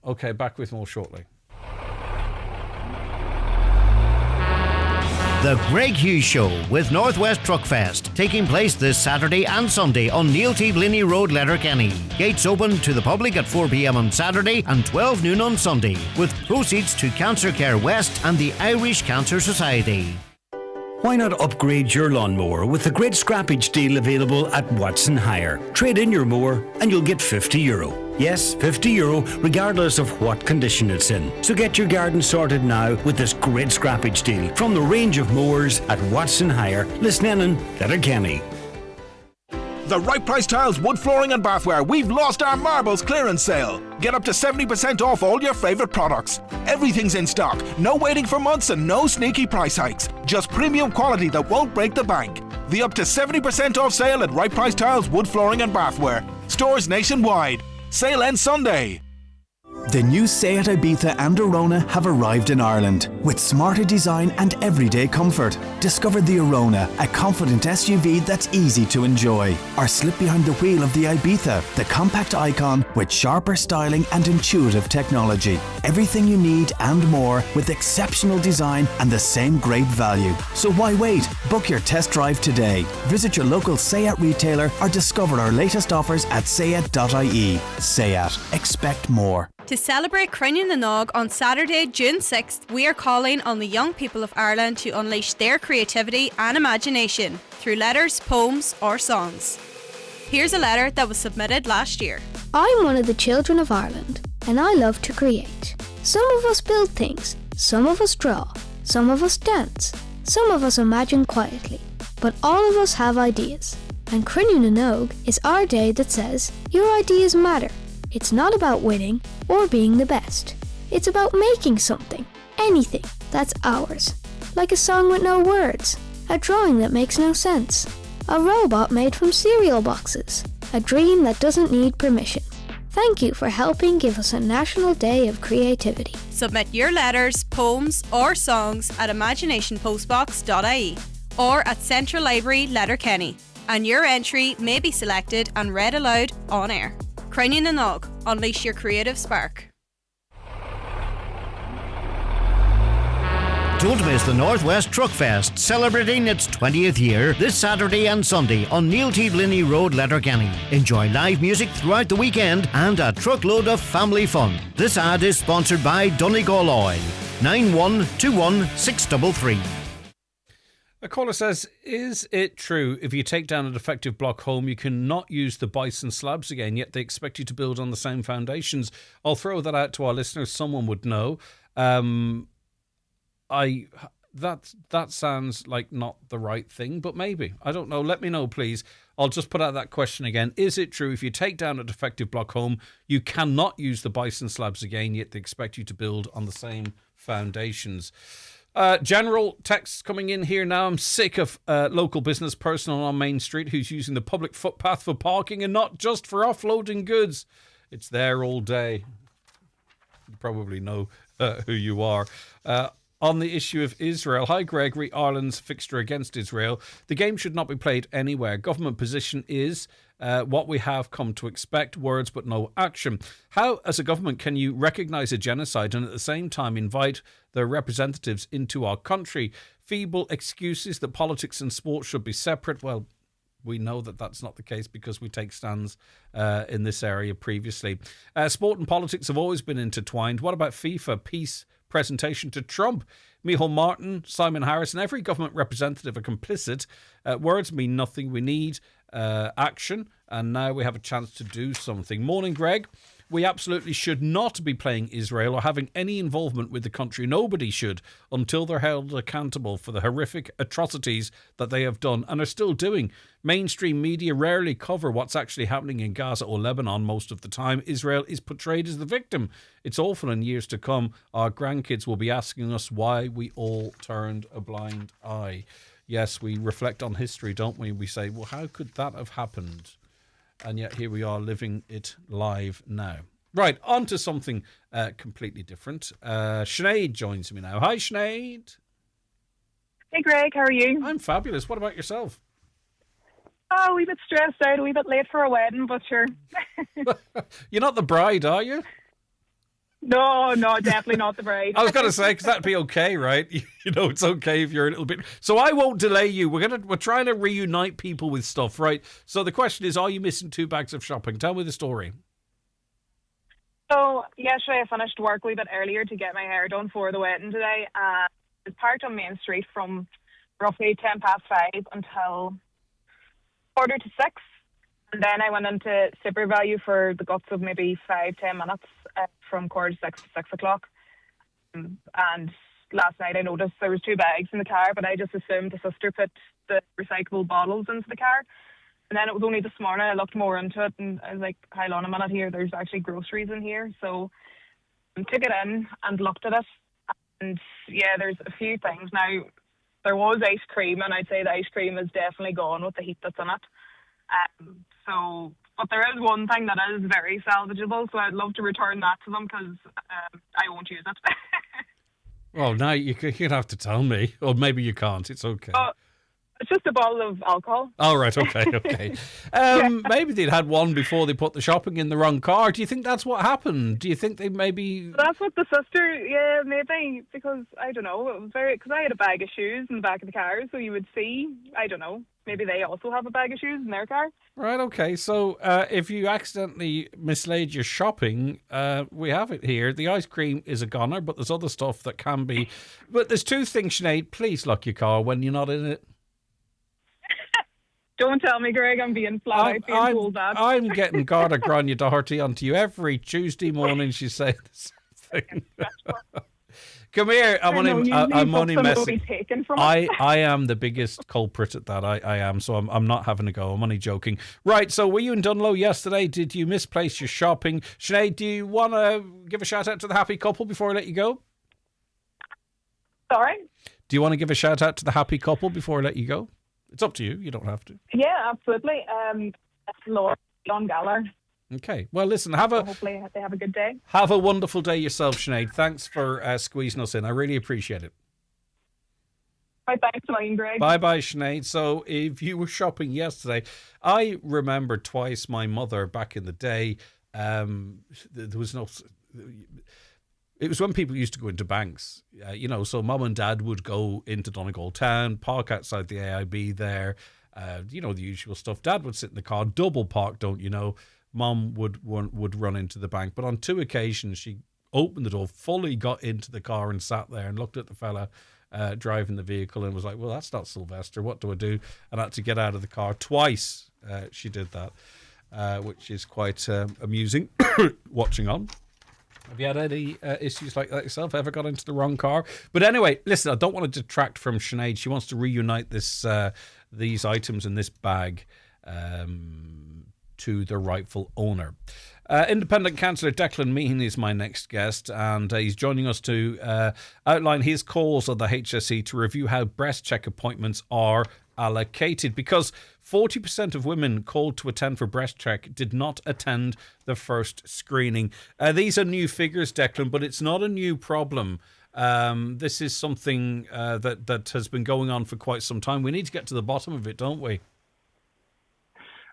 B: Okay, back with more shortly.
L: The Greg Hughes Show with Northwest Truckfest, taking place this Saturday and Sunday on Neil T. Blinny Road, Letterkenny. Gates open to the public at 4 p.m. on Saturday and 12 noon on Sunday, with proceeds to Cancer Care West and the Irish Cancer Society.
R: Why not upgrade your lawnmower with the great scrappage deal available at Watson Hire? Trade in your mower and you'll get €50. Yes, €50 regardless of what condition it's in. So get your garden sorted now with this great scrappage deal from the range of mowers at Watson Hire, Lisnenan, Letterkenny.
T: The Right Price Tiles wood flooring and bathware. We've lost our marbles clearance sale. Get up to 70% off all your favourite products. Everything's in stock. No waiting for months and no sneaky price hikes. Just premium quality that won't break the bank. The up to 70% off sale at Right Price Tiles wood flooring and bathware. Stores nationwide. Sale ends Sunday.
U: The new Seat Ibiza and Arona have arrived in Ireland with smarter design and everyday comfort. Discover the Arona, a confident SUV that's easy to enjoy. Or slip behind the wheel of the Ibiza, the compact icon with sharper styling and intuitive technology. Everything you need and more with exceptional design and the same great value. So why wait? Book your test drive today. Visit your local Seat retailer or discover our latest offers at seat.ie. Seat. Expect more.
V: To celebrate Crinnean the Nog on Saturday, June 6th, we are calling on the young people of Ireland to unleash their creativity and imagination through letters, poems or songs. Here's a letter that was submitted last year.
F: I'm one of the children of Ireland, and I love to create. Some of us build things, some of us draw, some of us dance, some of us imagine quietly, but all of us have ideas. And Crinnean the Nog is our day that says, your ideas matter. It's not about winning or being the best. It's about making something, anything, that's ours. Like a song with no words, a drawing that makes no sense, a robot made from cereal boxes, a dream that doesn't need permission. Thank you for helping give us a National Day of Creativity.
V: Submit your letters, poems or songs at imaginationpostbox.ie or at Central Library, Letterkenny, and your entry may be selected and read aloud on air. Crinnean the Nog, unleash your creative spark.
L: Don't miss the Northwest Truckfest, celebrating its 20th year this Saturday and Sunday on Neil T. Blinny Road, Letterkenny. Enjoy live music throughout the weekend and a truckload of family fun. This ad is sponsored by Donegal Oil. 9121633.
B: A caller says, is it true if you take down a defective block home, you cannot use the bison slabs again, yet they expect you to build on the same foundations? I'll throw that out to our listeners. Someone would know. That sounds like not the right thing, but maybe. I don't know. Let me know, please. I'll just put out that question again. Is it true if you take down a defective block home, you cannot use the bison slabs again, yet they expect you to build on the same foundations? General texts coming in here now. I'm sick of local business personnel on Main Street who's using the public footpath for parking and not just for offloading goods. It's there all day. You probably know who you are. On the issue of Israel, hi Gregory, Ireland's fixture against Israel. The game should not be played anywhere. Government position is what we have come to expect, words but no action. How, as a government, can you recognise a genocide and at the same time invite their representatives into our country? Feeble excuses that politics and sport should be separate. Well, we know that that's not the case because we take stands in this area previously. Sport and politics have always been intertwined. What about FIFA? Peace presentation to Trump. Micheál Martin, Simon Harris and every government representative are complicit. Words mean nothing. We need action, and now we have a chance to do something. Morning, Greg. We absolutely should not be playing Israel or having any involvement with the country. Nobody should until they're held accountable for the horrific atrocities that they have done and are still doing. Mainstream media rarely cover what's actually happening in Gaza or Lebanon most of the time. Israel is portrayed as the victim. It's awful. In years to come, our grandkids will be asking us why we all turned a blind eye. Yes, we reflect on history, don't we? We say, well, how could that have happened? And yet here we are living it live now. Right, on to something completely different. Sinead joins me now. Hi, Sinead.
W: Hey, Greg, how are you?
B: I'm fabulous. What about yourself?
W: Oh, a wee bit stressed out, a wee bit late for a wedding, but sure.
B: You're not the bride, are you?
W: No, definitely not the bride.
B: I was going to say, because that'd be okay, right? You know, it's okay if you're a little bit. So I won't delay you. We're trying to reunite people with stuff, right? So the question is, are you missing 2 bags of shopping? Tell me the story.
W: So, yesterday I finished work a wee bit earlier to get my hair done for the wedding today. I was parked on Main Street from roughly 5:10 until 5:45. And then I went into Super Value for the guts of maybe 5-10 minutes from 5:45 to 6 o'clock. And last night I noticed there was 2 bags in the car, but I just assumed the sister put the recyclable bottles into the car. And then it was only this morning I looked more into it, and I was like, hold on a minute here, there's actually groceries in here. So I took it in and looked at it. And yeah, there's a few things. Now, there was ice cream, and I'd say the ice cream is definitely gone with the heat that's in it. But there is one thing that is very salvageable, so I'd love to return that to them because I won't use it.
B: Well, now you'd have to tell me, or maybe you can't. It's okay.
W: It's just a bottle of alcohol.
B: Oh, right, okay. Maybe they'd had one before they put the shopping in the wrong car. Do you think that's what happened? Do you think they maybe...
W: That's what the sister, yeah, maybe, because, I don't know, it was because I had a bag of shoes in the back of the car, so you would see, I don't know, maybe they also have a bag of shoes in their car.
B: Right, okay, so if you accidentally mislaid your shopping, we have it here. The ice cream is a goner, but there's other stuff that can be... But there's 2 things, Sinead. Please lock your car when you're not in it.
W: Don't tell me, Greg, I'm being flat out being told that.
B: I'm getting Garda Grania Doherty onto you every Tuesday morning. She's saying the same thing. Come here. I'm only messing. I am the biggest culprit at that. I am. So I'm not having a go. I'm only joking. Right. So were you in Dunlow yesterday? Did you misplace your shopping? Sinead, do you want to give a shout out to the happy couple before I let you go?
W: Sorry?
B: Do you want to give a shout out to the happy couple before I let you go? It's up to you. You don't have to.
W: Yeah, absolutely. That's Laura John Galler.
B: Okay. Well, listen,
W: hopefully they have a good day.
B: Have a wonderful day yourself, Sinead. Thanks for squeezing us in. I really appreciate it.
W: Bye, thanks a million, Greg.
B: Bye-bye, Sinead. So if you were shopping yesterday, I remember twice my mother back in the day. There was no... It was when people used to go into banks, so mum and dad would go into Donegal town, park outside the AIB there, the usual stuff. Dad would sit in the car, double park, don't you know. Mum would run into the bank. But on 2 occasions, she opened the door, fully got into the car and sat there and looked at the fella driving the vehicle and was like, well, that's not Sylvester. What do I do? And I had to get out of the car. Twice she did that, which is quite amusing watching on. Have you had any issues like that yourself? Ever got into the wrong car? But anyway, listen, I don't want to detract from Sinead. She wants to reunite these items in this bag to the rightful owner. Independent councillor Declan Meehan is my next guest, and he's joining us to outline his calls on the HSE to review how breast check appointments are allocated, because 40% of women called to attend for breast check did not attend the first screening. These are new figures, Declan, but it's not a new problem. This is something that has been going on for quite some time. We need to get to the bottom of it, don't we?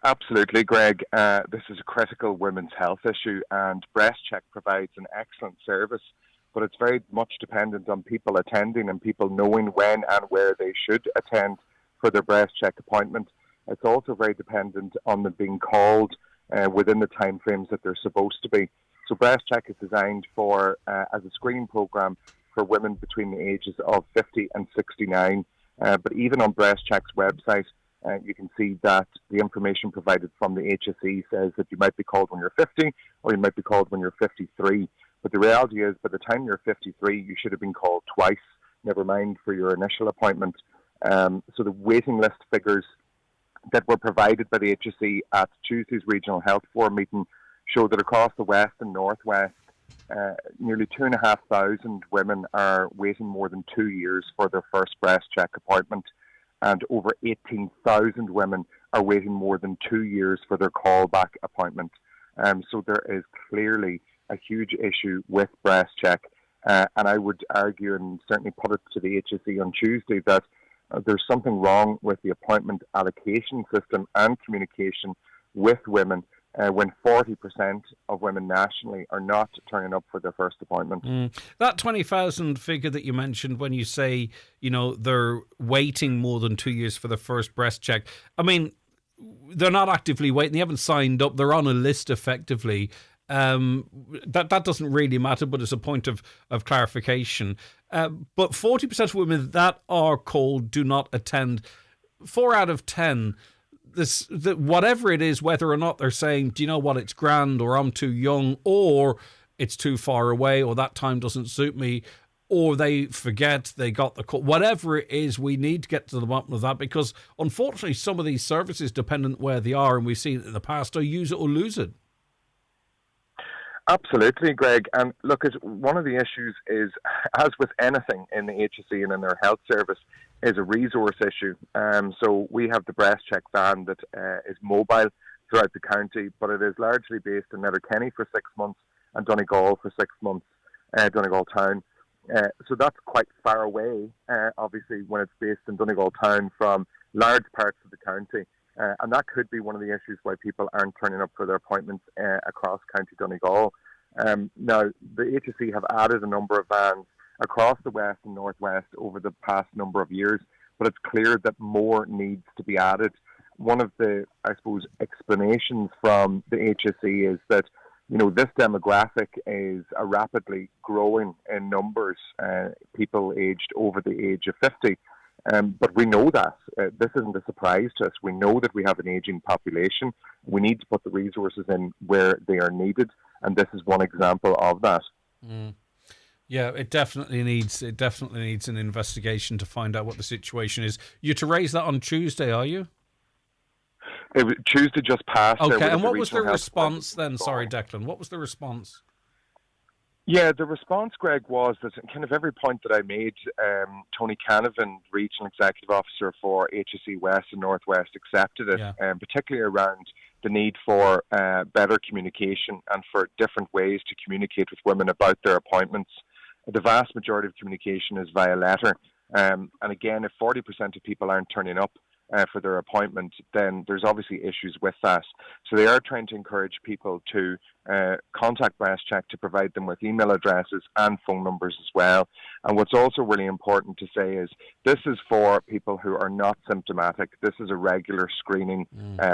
A: Absolutely, Greg. This is a critical women's health issue, and breast check provides an excellent service, but it's very much dependent on people attending and people knowing when and where they should attend for their breast check appointment. It's also very dependent on them being called within the timeframes that they're supposed to be. So breast check is designed for as a screening program for women between the ages of 50 and 69. But even on breast check's website, you can see that the information provided from the HSE says that you might be called when you're 50 or you might be called when you're 53. But the reality is, by the time you're 53, you should have been called twice, never mind for your initial appointment. So the waiting list figures that were provided by the HSE at Tuesday's Regional Health Forum meeting show that across the West and Northwest, nearly 2,500 women are waiting more than 2 years for their first breast check appointment, and over 18,000 women are waiting more than 2 years for their callback appointment. So there is clearly a huge issue with breast check, and I would argue and certainly put it to the HSE on Tuesday that there's something wrong with the appointment allocation system and communication with women when 40% of women nationally are not turning up for their first appointment.
B: That 20,000 figure that you mentioned when you say, they're waiting more than 2 years for the first breast check. I mean, they're not actively waiting. They haven't signed up. They're on a list effectively. That doesn't really matter, but it's a point of clarification. But 40% of women that are called do not attend. 4 out of 10, whatever it is, whether or not they're saying, do you know what, it's grand, or I'm too young, or it's too far away, or that time doesn't suit me, or they forget they got the call. Whatever it is, we need to get to the bottom of that, because unfortunately some of these services, dependent where they are, and we've seen it in the past, are use it or lose it.
A: Absolutely, Greg. And look, one of the issues is, as with anything in the HSE and in their health service, is a resource issue. So we have the breast check van that is mobile throughout the county, but it is largely based in Letterkenny for 6 months and Donegal for 6 months, Donegal town. So that's quite far away, obviously, when it's based in Donegal town from large parts of the county. And that could be one of the issues why people aren't turning up for their appointments across County Donegal. Now, the HSE have added a number of vans across the west and northwest over the past number of years, but it's clear that more needs to be added. One of the, I suppose, explanations from the HSE is that, this demographic is rapidly growing in numbers, people aged over the age of 50. But we know that. This isn't a surprise to us. We know that we have an ageing population. We need to put the resources in where they are needed, and this is one example of that.
B: Yeah, it definitely needs an investigation to find out what the situation is. You're to raise that on Tuesday, are you?
A: Tuesday just passed.
B: Okay, and what was the response then? Sorry, Declan. What was the response?
A: Yeah, the response, Greg, was that kind of every point that I made, Tony Canavan, Regional Executive Officer for HSE West and Northwest, accepted it, particularly around the need for better communication and for different ways to communicate with women about their appointments. The vast majority of communication is via letter. And again, if 40% of people aren't turning up for their appointment, then there's obviously issues with that. So they are trying to encourage people to contact Breast Check to provide them with email addresses and phone numbers as well. And what's also really important to say is this is for people who are not symptomatic. This is a regular screening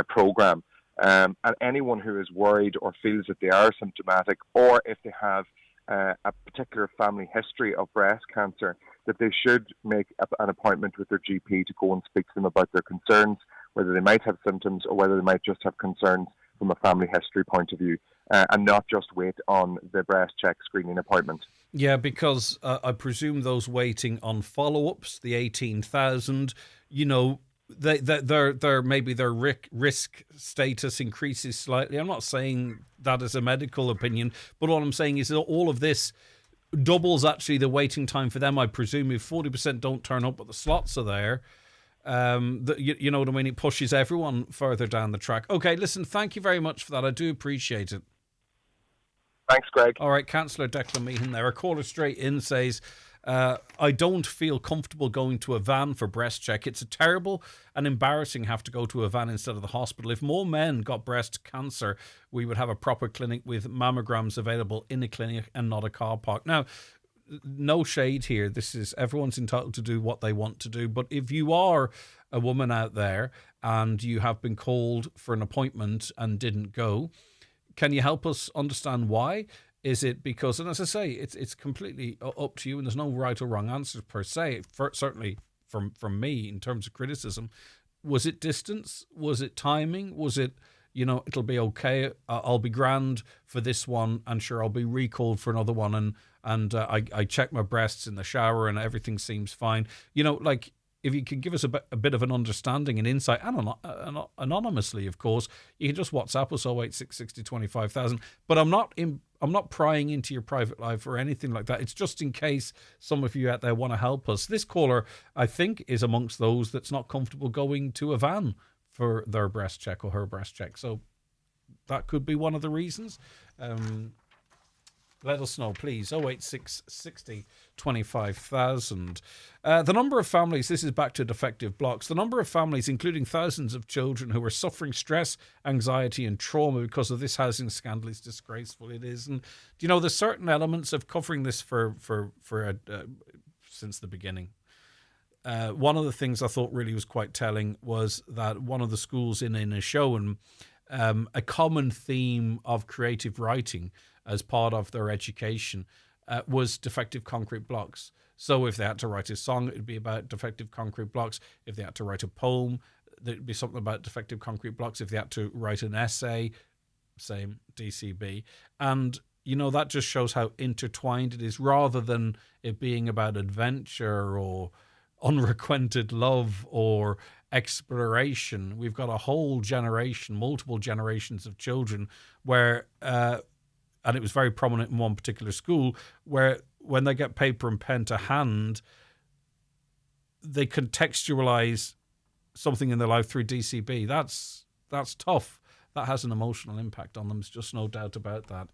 A: program. And anyone who is worried or feels that they are symptomatic, or if they have a particular family history of breast cancer, that they should make an appointment with their GP to go and speak to them about their concerns, whether they might have symptoms or whether they might just have concerns from a family history point of view, and not just wait on the breast check screening appointment.
B: Yeah, because I presume those waiting on follow-ups, the 18,000, their maybe their risk status increases slightly. I'm not saying that as a medical opinion, but what I'm saying is that all of this doubles actually the waiting time for them. I presume if 40% don't turn up but the slots are there, you know what I mean, it pushes everyone further down the track. Okay, listen, thank you very much for that. I do appreciate it.
A: Thanks, Greg.
B: All right, Councillor Declan Meehan there. A caller straight in says, I don't feel comfortable going to a van for breast check. It's a terrible and embarrassing have to go to a van instead of the hospital. If more men got breast cancer, we would have a proper clinic with mammograms available in a clinic and not a car park. Now, no shade here. This is everyone's entitled to do what they want to do. But if you are a woman out there and you have been called for an appointment and didn't go, can you help us understand why? Is it because, and as I say, it's completely up to you, and there's no right or wrong answer per se. Certainly from me in terms of criticism, was it distance? Was it timing? Was it, it'll be okay. I'll be grand for this one, and sure I'll be recalled for another one, and I check my breasts in the shower and everything seems fine. If you can give us a bit of an understanding and insight, and anonymously, of course, you can just WhatsApp us 086 60 25,000. But I'm not prying into your private life or anything like that. It's just in case some of you out there want to help us. This caller, I think, is amongst those that's not comfortable going to a van for their breast check or her breast check. So that could be one of the reasons. Let us know, please. 08660 25,000. The number of families, this is back to defective blocks, the number of families, including thousands of children who are suffering stress, anxiety and trauma because of this housing scandal is disgraceful. It is. And, you know, there's certain elements of covering this since the beginning. One of the things I thought really was quite telling was that one of the schools in a show, and a common theme of creative writing as part of their education was defective concrete blocks. So if they had to write a song, it would be about defective concrete blocks. If they had to write a poem, there'd be something about defective concrete blocks. If they had to write an essay, same, DCB. And, you know, that just shows how intertwined it is, rather than it being about adventure or unrequited love or exploration. We've got a whole generation, multiple generations of children where, and it was very prominent in one particular school, where when they get paper and pen to hand, they contextualize something in their life through DCB. That's tough. That has an emotional impact on them. There's just no doubt about that.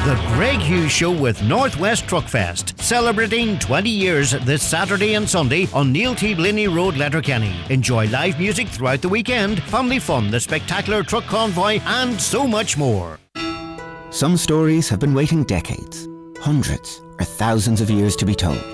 L: The Greg Hughes Show with Northwest Truckfest, celebrating 20 years this Saturday and Sunday on Neil T. Blinny Road, Letterkenny. Enjoy live music throughout the weekend, family fun, the spectacular truck convoy, and so much more.
C: Some stories have been waiting decades, hundreds or thousands of years to be told.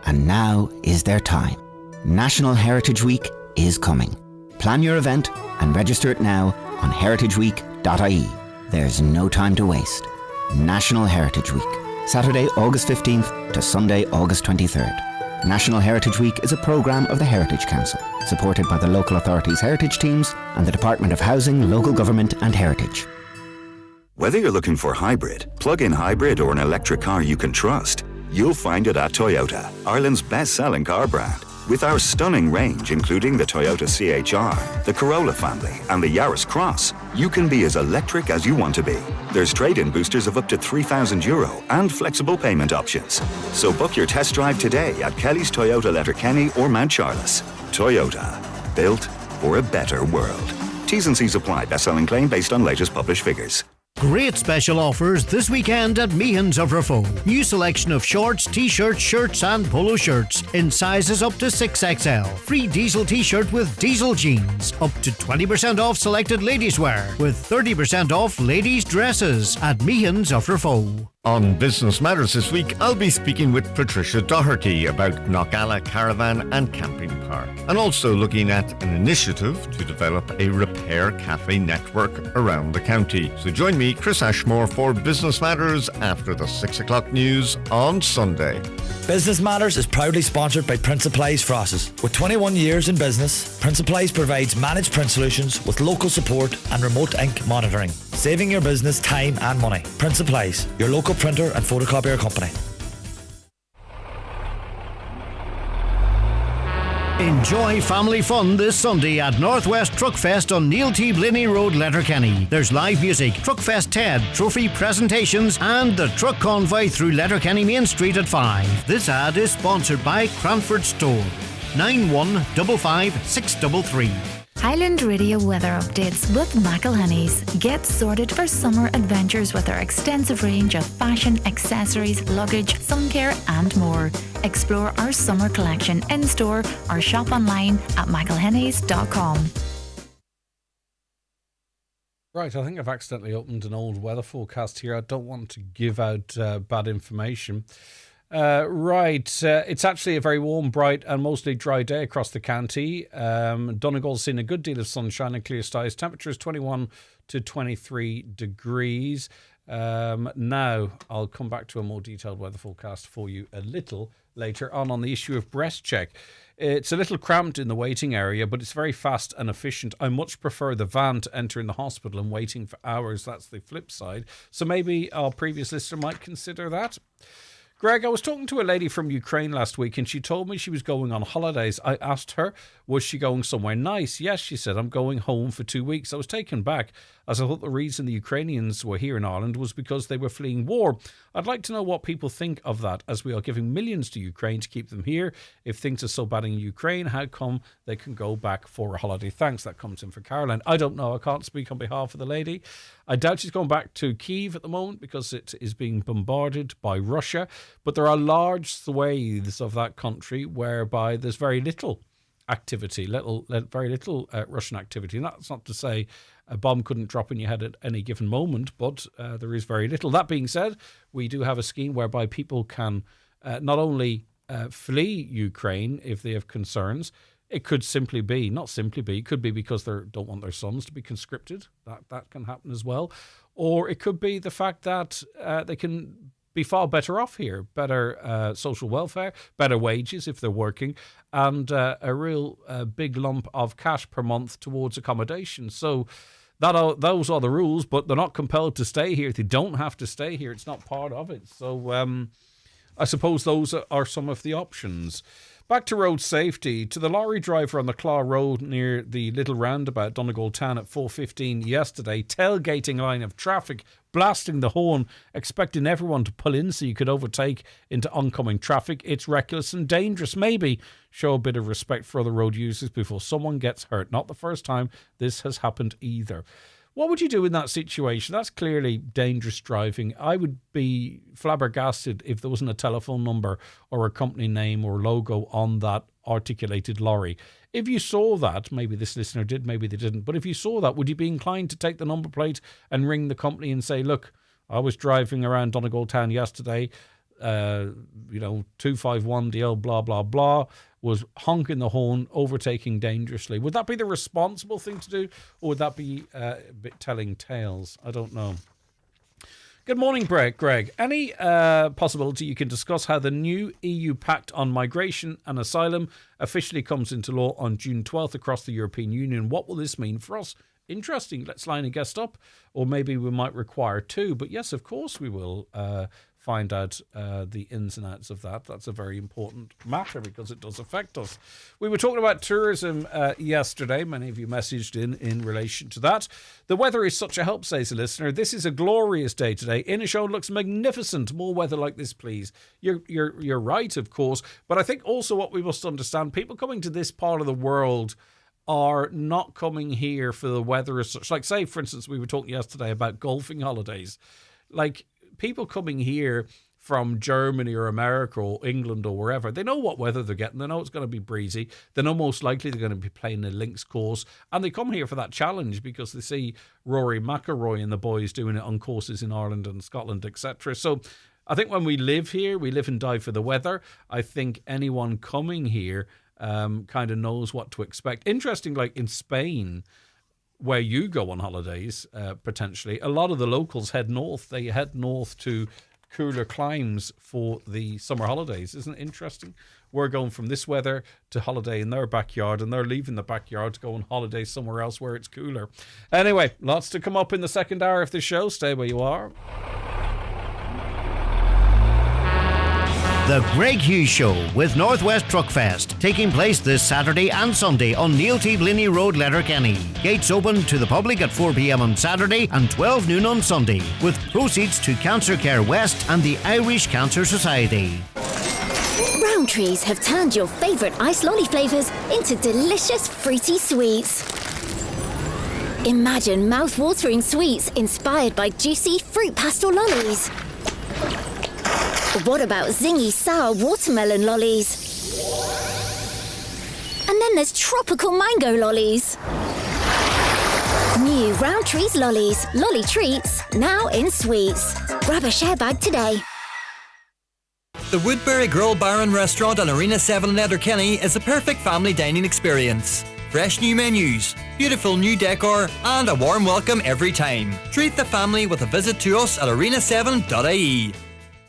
C: And now is their time. National Heritage Week is coming. Plan your event and register it now on heritageweek.ie. There's no time to waste. National Heritage Week, Saturday, August 15th to Sunday, August 23rd. National Heritage Week is a programme of the Heritage Council, supported by the local authorities' heritage teams and the Department of Housing, Local Government and Heritage.
D: Whether you're looking for hybrid, plug-in hybrid or an electric car you can trust, you'll find it at Toyota, Ireland's best-selling car brand. With our stunning range, including the Toyota CHR, the Corolla family, and the Yaris Cross, you can be as electric as you want to be. There's trade-in boosters of up to €3,000 and flexible payment options. So book your test drive today at Kelly's Toyota Letterkenny or Mount Charles. Toyota, built for a better world. T's and C's apply. Best-selling claim based on latest published figures.
L: Great special offers this weekend at Meehan's of Raffo. New selection of shorts, t-shirts, shirts and polo shirts in sizes up to 6XL. Free diesel t-shirt with diesel jeans. Up to 20% off selected ladies wear with 30% off ladies dresses at Meehan's of Raffo.
E: On Business Matters this week, I'll be speaking with Patricia Doherty about Knockalla Caravan and Camping Park, and also looking at an initiative to develop a repair cafe network around the county. So join me, Chris Ashmore, for Business Matters after the 6 o'clock news on Sunday.
X: Business Matters is proudly sponsored by Print Supplies Frosses. With 21 years in business, Print Supplies provides managed print solutions with local support and remote ink monitoring, saving your business time and money. Print Supplies, your local printer and photocopier company.
L: Enjoy family fun this Sunday at Northwest Truckfest on Neil T. Blinny Road, Letterkenny. There's live music, Truckfest TED, trophy presentations, and the truck convoy through Letterkenny Main Street at 5. This ad is sponsored by Cranford Store. 9155 633.
Y: Highland Radio weather updates with McElhenney's. Get sorted for summer adventures with our extensive range of fashion, accessories, luggage, sun care and more. Explore our summer collection in-store or shop online at mcelhenneys.com.
B: Right, I think I've accidentally opened an old weather forecast here. I don't want to give out bad information. It's actually a very warm, bright and mostly dry day across the county. Donegal's seen a good deal of sunshine and clear skies. Temperatures 21 to 23 degrees. Now, I'll come back to a more detailed weather forecast for you a little later on the issue of breast check. It's a little cramped in the waiting area, but it's very fast and efficient. I much prefer the van to entering the hospital and waiting for hours. That's the flip side. So maybe our previous listener might consider that. Greg, I was talking to a lady from Ukraine last week and she told me she was going on holidays. I asked her, was she going somewhere nice? Yes, she said, I'm going home for 2 weeks. I was taken back as I thought the reason the Ukrainians were here in Ireland was because they were fleeing war. I'd like to know what people think of that, as we are giving millions to Ukraine to keep them here. If things are so bad in Ukraine, how come they can go back for a holiday? Thanks. That comes in for Caroline. I don't know. I can't speak on behalf of the lady. I doubt she's going back to Kyiv at the moment because it is being bombarded by Russia. But there are large swathes of that country whereby there's very little activity, very little Russian activity. And that's not to say a bomb couldn't drop in your head at any given moment, but there is very little. That being said, we do have a scheme whereby people can not only flee Ukraine if they have concerns. It could simply be, not simply be, it could be because they don't want their sons to be conscripted. That can happen as well. Or it could be the fact that they can be far better off here, better social welfare, better wages if they're working, and a real big lump of cash per month towards accommodation. So those are the rules, but they're not compelled to stay here. They don't have to stay here. It's not part of it. So I suppose those are some of the options. Back to road safety. To the lorry driver on the Claw Road near the little roundabout Donegal Town at 4:15 yesterday, tailgating line of traffic, blasting the horn, expecting everyone to pull in so you could overtake into oncoming traffic. It's reckless and dangerous. Maybe show a bit of respect for other road users before someone gets hurt. Not the first time this has happened either. What would you do in that situation? That's clearly dangerous driving. I would be flabbergasted if there wasn't a telephone number or a company name or logo on that articulated lorry. If you saw that, maybe this listener did, maybe they didn't, but if you saw that, would you be inclined to take the number plate and ring the company and say, look, I was driving around Donegal Town yesterday, 251 DL blah, blah, blah, was honking the horn, overtaking dangerously. Would that be the responsible thing to do, or would that be a bit telling tales? I don't know. Good morning, Greg. Any possibility you can discuss how the new EU Pact on Migration and Asylum officially comes into law on June 12th across the European Union? What will this mean for us? Interesting. Let's line a guest up, or maybe we might require two. But yes, of course we will find out the ins and outs of that. That's a very important matter because it does affect us. We were talking about tourism yesterday. Many of you messaged in relation to that. The weather is such a help, says a listener. This is a glorious day today. Inishowen looks magnificent. More weather like this, please. You're right, of course. But I think also what we must understand, people coming to this part of the world are not coming here for the weather as such. Like, say, for instance, we were talking yesterday about golfing holidays. Like, people coming here from Germany or America or England or wherever, they know what weather they're getting. They know it's going to be breezy. They know most likely they're going to be playing a links course. And they come here for that challenge because they see Rory McIlroy and the boys doing it on courses in Ireland and Scotland, etc. So I think when we live here, we live and die for the weather. I think anyone coming here kind of knows what to expect. Interesting, like in Spain, where you go on holidays, potentially, a lot of the locals head north. They head north to cooler climes for the summer holidays. Isn't it interesting? We're going from this weather to holiday in their backyard, and they're leaving the backyard to go on holiday somewhere else where it's cooler. Anyway, lots to come up in the second hour of the show. Stay where you are.
L: The Greg Hughes Show with Northwest Truckfest, taking place this Saturday and Sunday on Neil T. Blinny Road, Letterkenny. Gates open to the public at 4 p.m. on Saturday and 12 noon on Sunday, with proceeds to Cancer Care West and the Irish Cancer Society.
G: Rowntrees have turned your favourite ice lolly flavours into delicious fruity sweets. Imagine mouth-watering sweets inspired by juicy fruit pastel lollies. What about zingy sour watermelon lollies? And then there's tropical mango lollies. New Rowntrees lollies, lolly treats, now in sweets. Grab a share bag today.
H: The Woodbury Grill Bar and Restaurant on Arena 7 in Letterkenny is a perfect family dining experience. Fresh new menus, beautiful new decor, and a warm welcome every time. Treat the family with a visit to us at arena7.ie.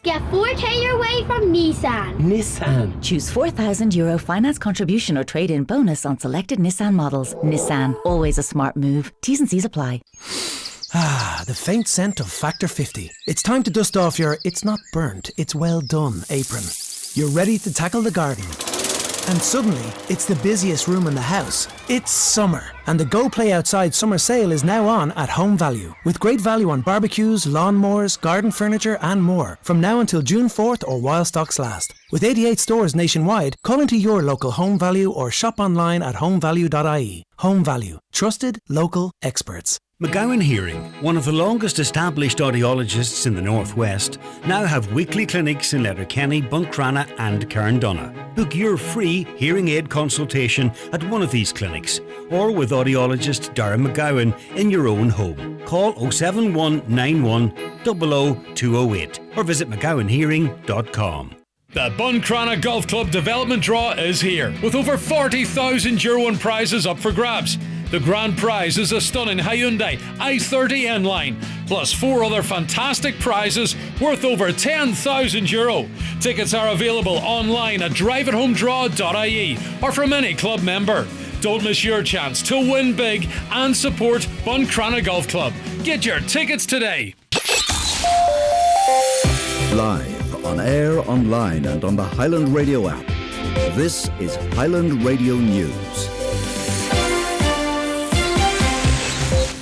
I: Get 4K your way from Nissan.
J: Nissan. Choose €4,000 finance contribution or trade-in bonus on selected Nissan models. Nissan, always a smart move. T's and C's apply.
Q: Ah, the faint scent of Factor 50. It's time to dust off your "it's not burnt, it's well done" apron. You're ready to tackle the garden. And suddenly, it's the busiest room in the house. It's summer, and the Go Play Outside summer sale is now on at Home Value, with great value on barbecues, lawnmowers, garden furniture and more, from now until June 4th or while stocks last. With 88 stores nationwide, call into your local Home Value or shop online at homevalue.ie. Home Value. Trusted, local experts.
R: McGowan Hearing, one of the longest established audiologists in the Northwest, now have weekly clinics in Letterkenny, Buncrana and Carndonagh. Book your free hearing aid consultation at one of these clinics or with audiologist Darren McGowan in your own home. Call 07191 00208 or visit mcgowanhearing.com.
K: The Buncrana Golf Club Development Draw is here, with over €40,000 in prizes up for grabs. The grand prize is a stunning Hyundai i30 N-Line, plus 4 other fantastic prizes worth over €10,000. Tickets are available online at driveathomedraw.ie or from any club member. Don't miss your chance to win big and support Buncrana Golf Club. Get your tickets today.
M: Live, on air, online and on the Highland Radio app. This is Highland Radio News.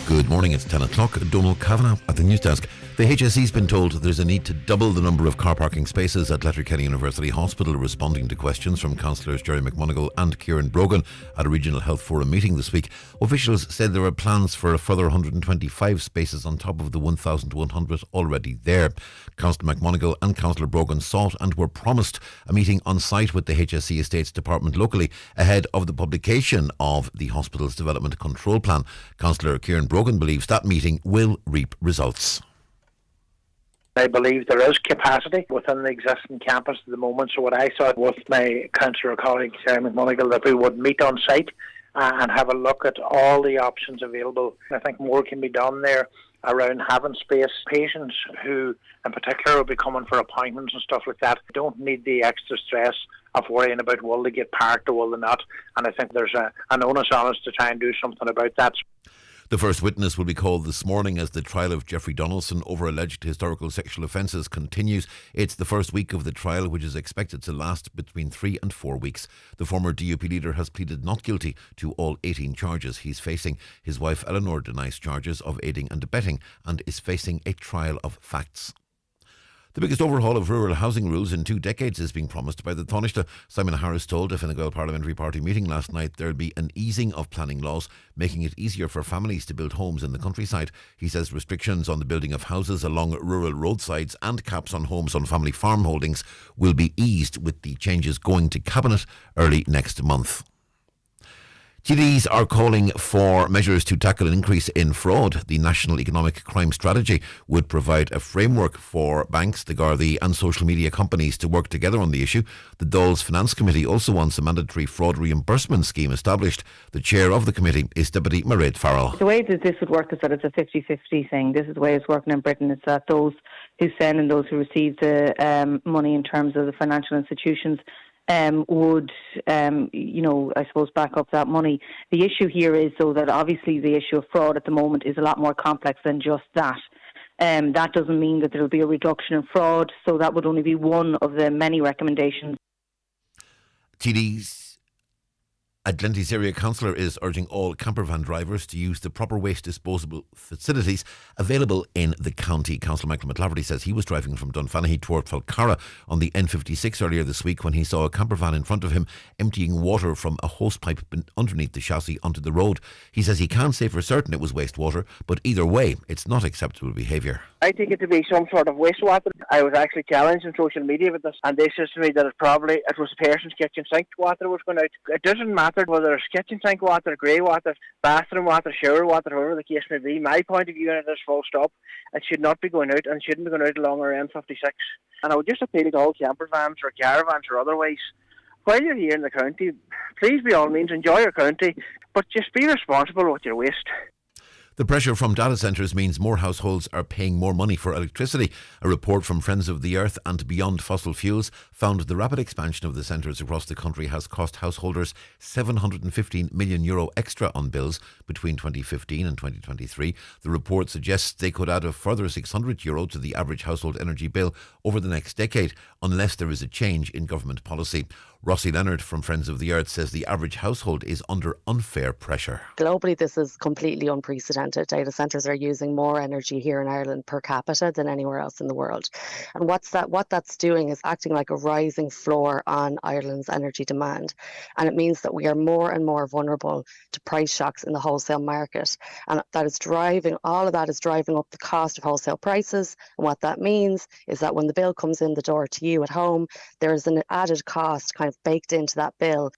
N: Good morning, it's 10 o'clock. Donal Kavanagh at the news desk. The HSE's been told there's a need to double the number of car parking spaces at Letterkenny University Hospital, responding to questions from councillors Jerry McMonigal and Kieran Brogan at a Regional Health Forum meeting this week. Officials said there are plans for a further 125 spaces on top of the 1,100 already there. Councillor McMonigal and Councillor Brogan sought and were promised a meeting on site with the HSE Estates Department locally ahead of the publication of the hospital's development control plan. Councillor Kieran Brogan believes that meeting will reap results.
O: I believe there is capacity within the existing campus at the moment. So what I thought with my councillor colleague, Sarah McMonigal, that we would meet on site and have a look at all the options available. I think more can be done there around having space. Patients who in particular will be coming for appointments and stuff like that don't need the extra stress of worrying about will they get parked or will they not. And I think there's an onus on us to try and do something about that.
N: The first witness will be called this morning as the trial of Jeffrey Donaldson over alleged historical sexual offences continues. It's the first week of the trial, which is expected to last between 3 and 4 weeks. The former DUP leader has pleaded not guilty to all 18 charges he's facing. His wife Eleanor denies charges of aiding and abetting and is facing a trial of facts. The biggest overhaul of rural housing rules in 2 decades is being promised by the Taoiseach. Simon Harris told a Fine Gael Parliamentary Party meeting last night there'll be an easing of planning laws, making it easier for families to build homes in the countryside. He says restrictions on the building of houses along rural roadsides and caps on homes on family farm holdings will be eased, with the changes going to Cabinet early next month. TDs are calling for measures to tackle an increase in fraud. The National Economic Crime Strategy would provide a framework for banks, the Gardaí and social media companies to work together on the issue. The Dáil's Finance Committee also wants a mandatory fraud reimbursement scheme established. The chair of the committee is Deputy Mairead Farrell.
P: The way that this would work is that it's a 50-50 thing. This is the way it's working in Britain. It's that those who send and those who receive the money in terms of the financial institutions would, I suppose, back up that money. The issue here is, though, that obviously the issue of fraud at the moment is a lot more complex than just that. That doesn't mean that there will be a reduction in fraud, so that would only be one of the many recommendations.
N: TDs. A Glenties area councillor is urging all campervan drivers to use the proper waste disposal facilities available in the county. Councillor Michael McLaverty says he was driving from Dunfanaghy toward Falcarra on the N56 earlier this week when he saw a campervan in front of him emptying water from a hosepipe underneath the chassis onto the road. He says he can't say for certain it was wastewater, but either way, it's not acceptable behaviour.
O: I take it to be some sort of wastewater. I was actually challenged on social media with this, and they said to me that it was a person's kitchen sink water was going out. It doesn't matter whether it's kitchen sink water, grey water, bathroom water, shower water, however the case may be. My point of view on it is full stop. It should not be going out and shouldn't be going out along our N56. And I would just appeal to all camper vans or caravans or otherwwise, while you're here in the county, please by all means enjoy your county, but just be responsible with your waste.
N: The pressure from data centres means more households are paying more money for electricity. A report from Friends of the Earth and Beyond Fossil Fuels found the rapid expansion of the centres across the country has cost householders €715 million extra on bills between 2015 and 2023. The report suggests they could add a further €600 to the average household energy bill over the next decade, unless there is a change in government policy. Rossi Leonard from Friends of the Earth says the average household is under unfair pressure.
F: Globally, this is completely unprecedented. Data centres are using more energy here in Ireland per capita than anywhere else in the world. And what that's doing is acting like a rising floor on Ireland's energy demand. And it means that we are more and more vulnerable to price shocks in the wholesale market. And all of that is driving up the cost of wholesale prices. And what that means is that when the bill comes in the door to you at home, there is an added cost kind of baked into that bill.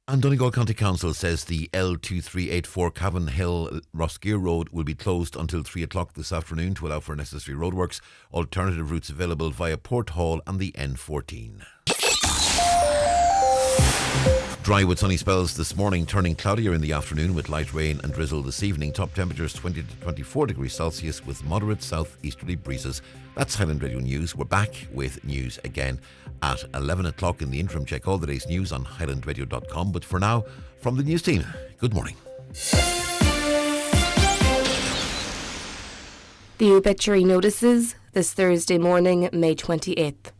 N: And Donegal County Council says the L2384 Cavan Hill Rosgear Road will be closed until 3 o'clock this afternoon to allow for necessary roadworks. Alternative routes available via Port Hall and the N14. Dry with sunny spells this morning, turning cloudier in the afternoon with light rain and drizzle this evening. Top temperatures 20 to 24 degrees Celsius with moderate southeasterly breezes. That's Highland Radio News. We're back with news again at 11 o'clock. In the interim, check all the day's news on highlandradio.com. But for now, from the news team, good morning.
S: The obituary notices this Thursday morning, May 28th.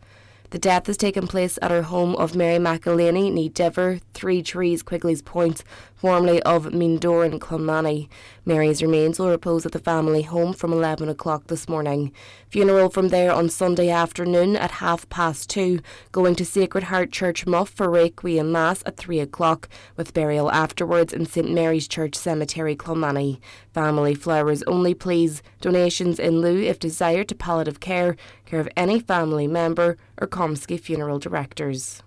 S: The death has taken place at her home of Mary McElhaney, ní Dever, 3 Trees, Quigley's Point, formerly of Meandoran, Clonmany. Mary's remains will repose at the family home from 11 o'clock this morning. Funeral from there on Sunday afternoon at 2:30, going to Sacred Heart Church Muff for Requiem Mass at 3 o'clock, with burial afterwards in St Mary's Church Cemetery, Clonmany. Family flowers only, please. Donations in lieu if desired to palliative care of any family member or Comsky Funeral Directors.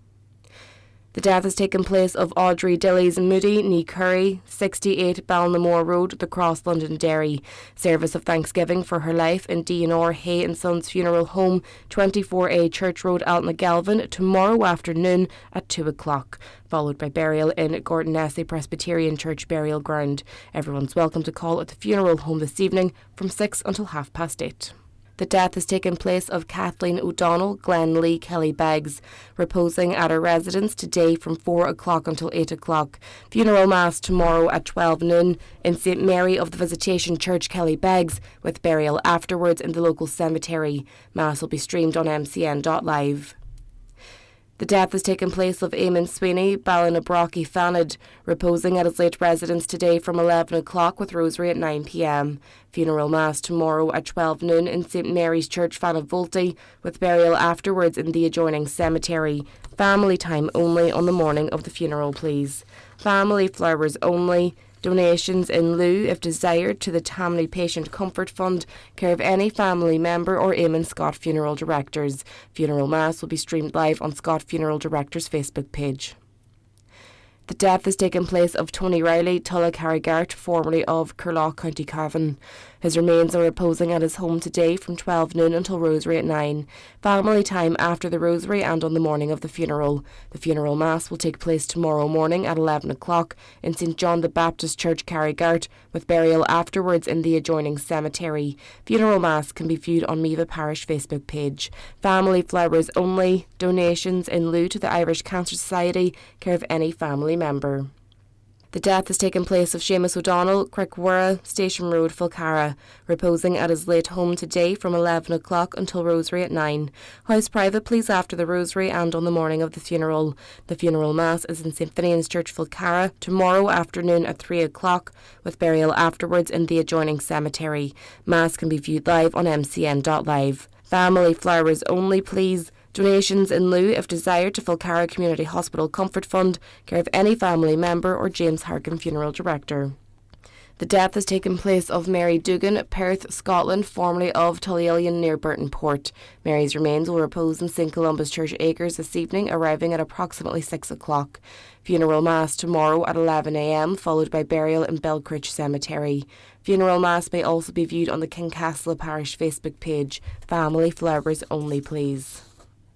S: The death has taken place of Audrey Dillies Moody, ní Curry, 68 Balnamore Road, the Cross London Dairy. Service of thanksgiving for her life in D&R Hay and Sons Funeral Home, 24A Church Road, Altnagalvin, tomorrow afternoon at 2 o'clock, followed by burial in Gordon Nessay Presbyterian Church Burial Ground. Everyone's welcome to call at the funeral home this evening from 6 until 8:30. The death has taken place of Kathleen O'Donnell, Glen Lee, Kelly Beggs, reposing at her residence today from 4 o'clock until 8 o'clock. Funeral Mass tomorrow at 12 noon in St Mary of the Visitation Church, Kelly Beggs, with burial afterwards in the local cemetery. Mass will be streamed on mcn.live. The death has taken place of Eamon Sweeney, Ballinabrockie Fanad, reposing at his late residence today from 11 o'clock with rosary at 9 p.m. Funeral Mass tomorrow at 12 noon in St Mary's Church, Fanavolti, with burial afterwards in the adjoining cemetery. Family time only on the morning of the funeral, please. Family flowers only. Donations in lieu, if desired, to the Tammany Patient Comfort Fund, care of any family member or Eamon Scott Funeral Directors. Funeral Mass will be streamed live on Scott Funeral Directors' Facebook page. The death has taken place of Tony Riley, Tulla Carrigart, formerly of Curlaw, County Cavan. His remains are reposing at his home today from 12 noon until rosary at 9. Family time after the rosary and on the morning of the funeral. The funeral mass will take place tomorrow morning at 11 o'clock in St John the Baptist Church, Carrigart, with burial afterwards in the adjoining cemetery. Funeral mass can be viewed on Meva Parish Facebook page. Family flowers only. Donations in lieu to the Irish Cancer Society, care of any family member. The death has taken place of Seamus O'Donnell, Crickworra, Station Road, Fulcara, reposing at his late home today from 11 o'clock until rosary at 9. House private, please, after the rosary and on the morning of the funeral. The funeral mass is in St Finian's Church, Fulcara, tomorrow afternoon at 3 o'clock, with burial afterwards in the adjoining cemetery. Mass can be viewed live on mcn.live. Family flowers only, please. Donations in lieu, if desired, to Fulcara Community Hospital Comfort Fund, care of any family member or James Harkin Funeral Director. The death has taken place of Mary Dugan, Perth, Scotland, formerly of Tullalion near Burton Port. Mary's remains will repose in St Columba's Church Acres this evening, arriving at approximately 6 o'clock. Funeral Mass tomorrow at 11 a.m, followed by burial in Belcritch Cemetery. Funeral Mass may also be viewed on the Kincastle Parish Facebook page. Family flowers only, please.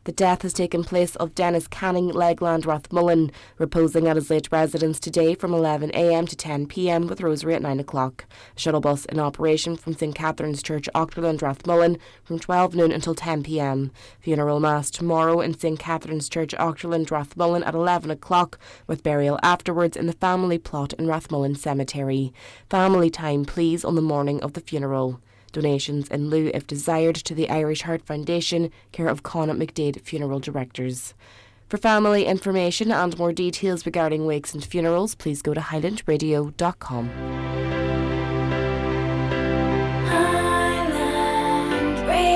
S: The death has taken place of Dennis Canning Legland Rathmullen, reposing at his late residence today from 11 a.m. to 10 p.m. with rosary at 9 o'clock. A shuttle bus in operation from St Catherine's Church, Auckland, Rathmullen from 12 noon until 10 p.m. Funeral mass tomorrow in St Catherine's Church, Auckland, Rathmullen at 11 o'clock, with burial afterwards in the family plot in Rathmullen Cemetery. Family time, please, on the morning of the funeral. Donations in lieu, if desired, to the Irish Heart Foundation, care of Conant McDade Funeral Directors. For family information and more details regarding wakes and funerals, please go to highlandradio.com.
A: Highland Radio.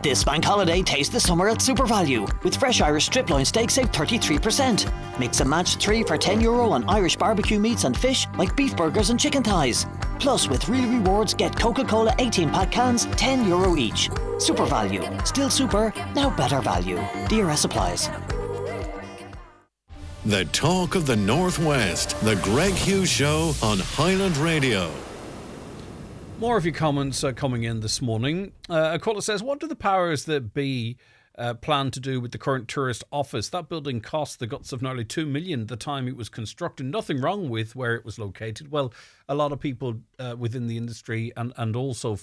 A: This bank holiday, taste the summer at Super Value. With fresh Irish strip loin steak, save 33%. Mix and match 3 for €10 on Irish barbecue meats and fish like beef burgers and chicken thighs. Plus, with real rewards, get Coca-Cola 18-pack cans, €10 each. Super Value. Still super, now better value. DRS applies.
T: The talk of the Northwest. The Greg Hughes Show on Highland Radio.
B: More of your comments coming in this morning. A caller says, what do the powers that be plan to do with the current tourist office? That building cost the guts of nearly $2 million the time it was constructed. Nothing wrong with where it was located. Well, a lot of people within the industry and also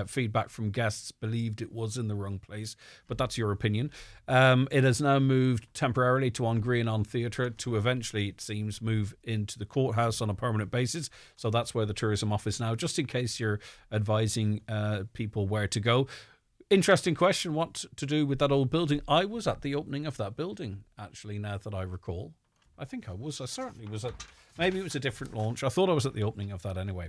B: feedback from guests believed it was in the wrong place, but that's your opinion. It has now moved temporarily to On Green on Theatre to eventually, it seems, move into the courthouse on a permanent basis. So that's where the tourism office now, just in case you're advising people where to go. Interesting question, what to do with that old building. I was at the opening of that building, actually, now that I recall. I think I was. I certainly was at... Maybe it was a different launch. I thought I was at the opening of that anyway.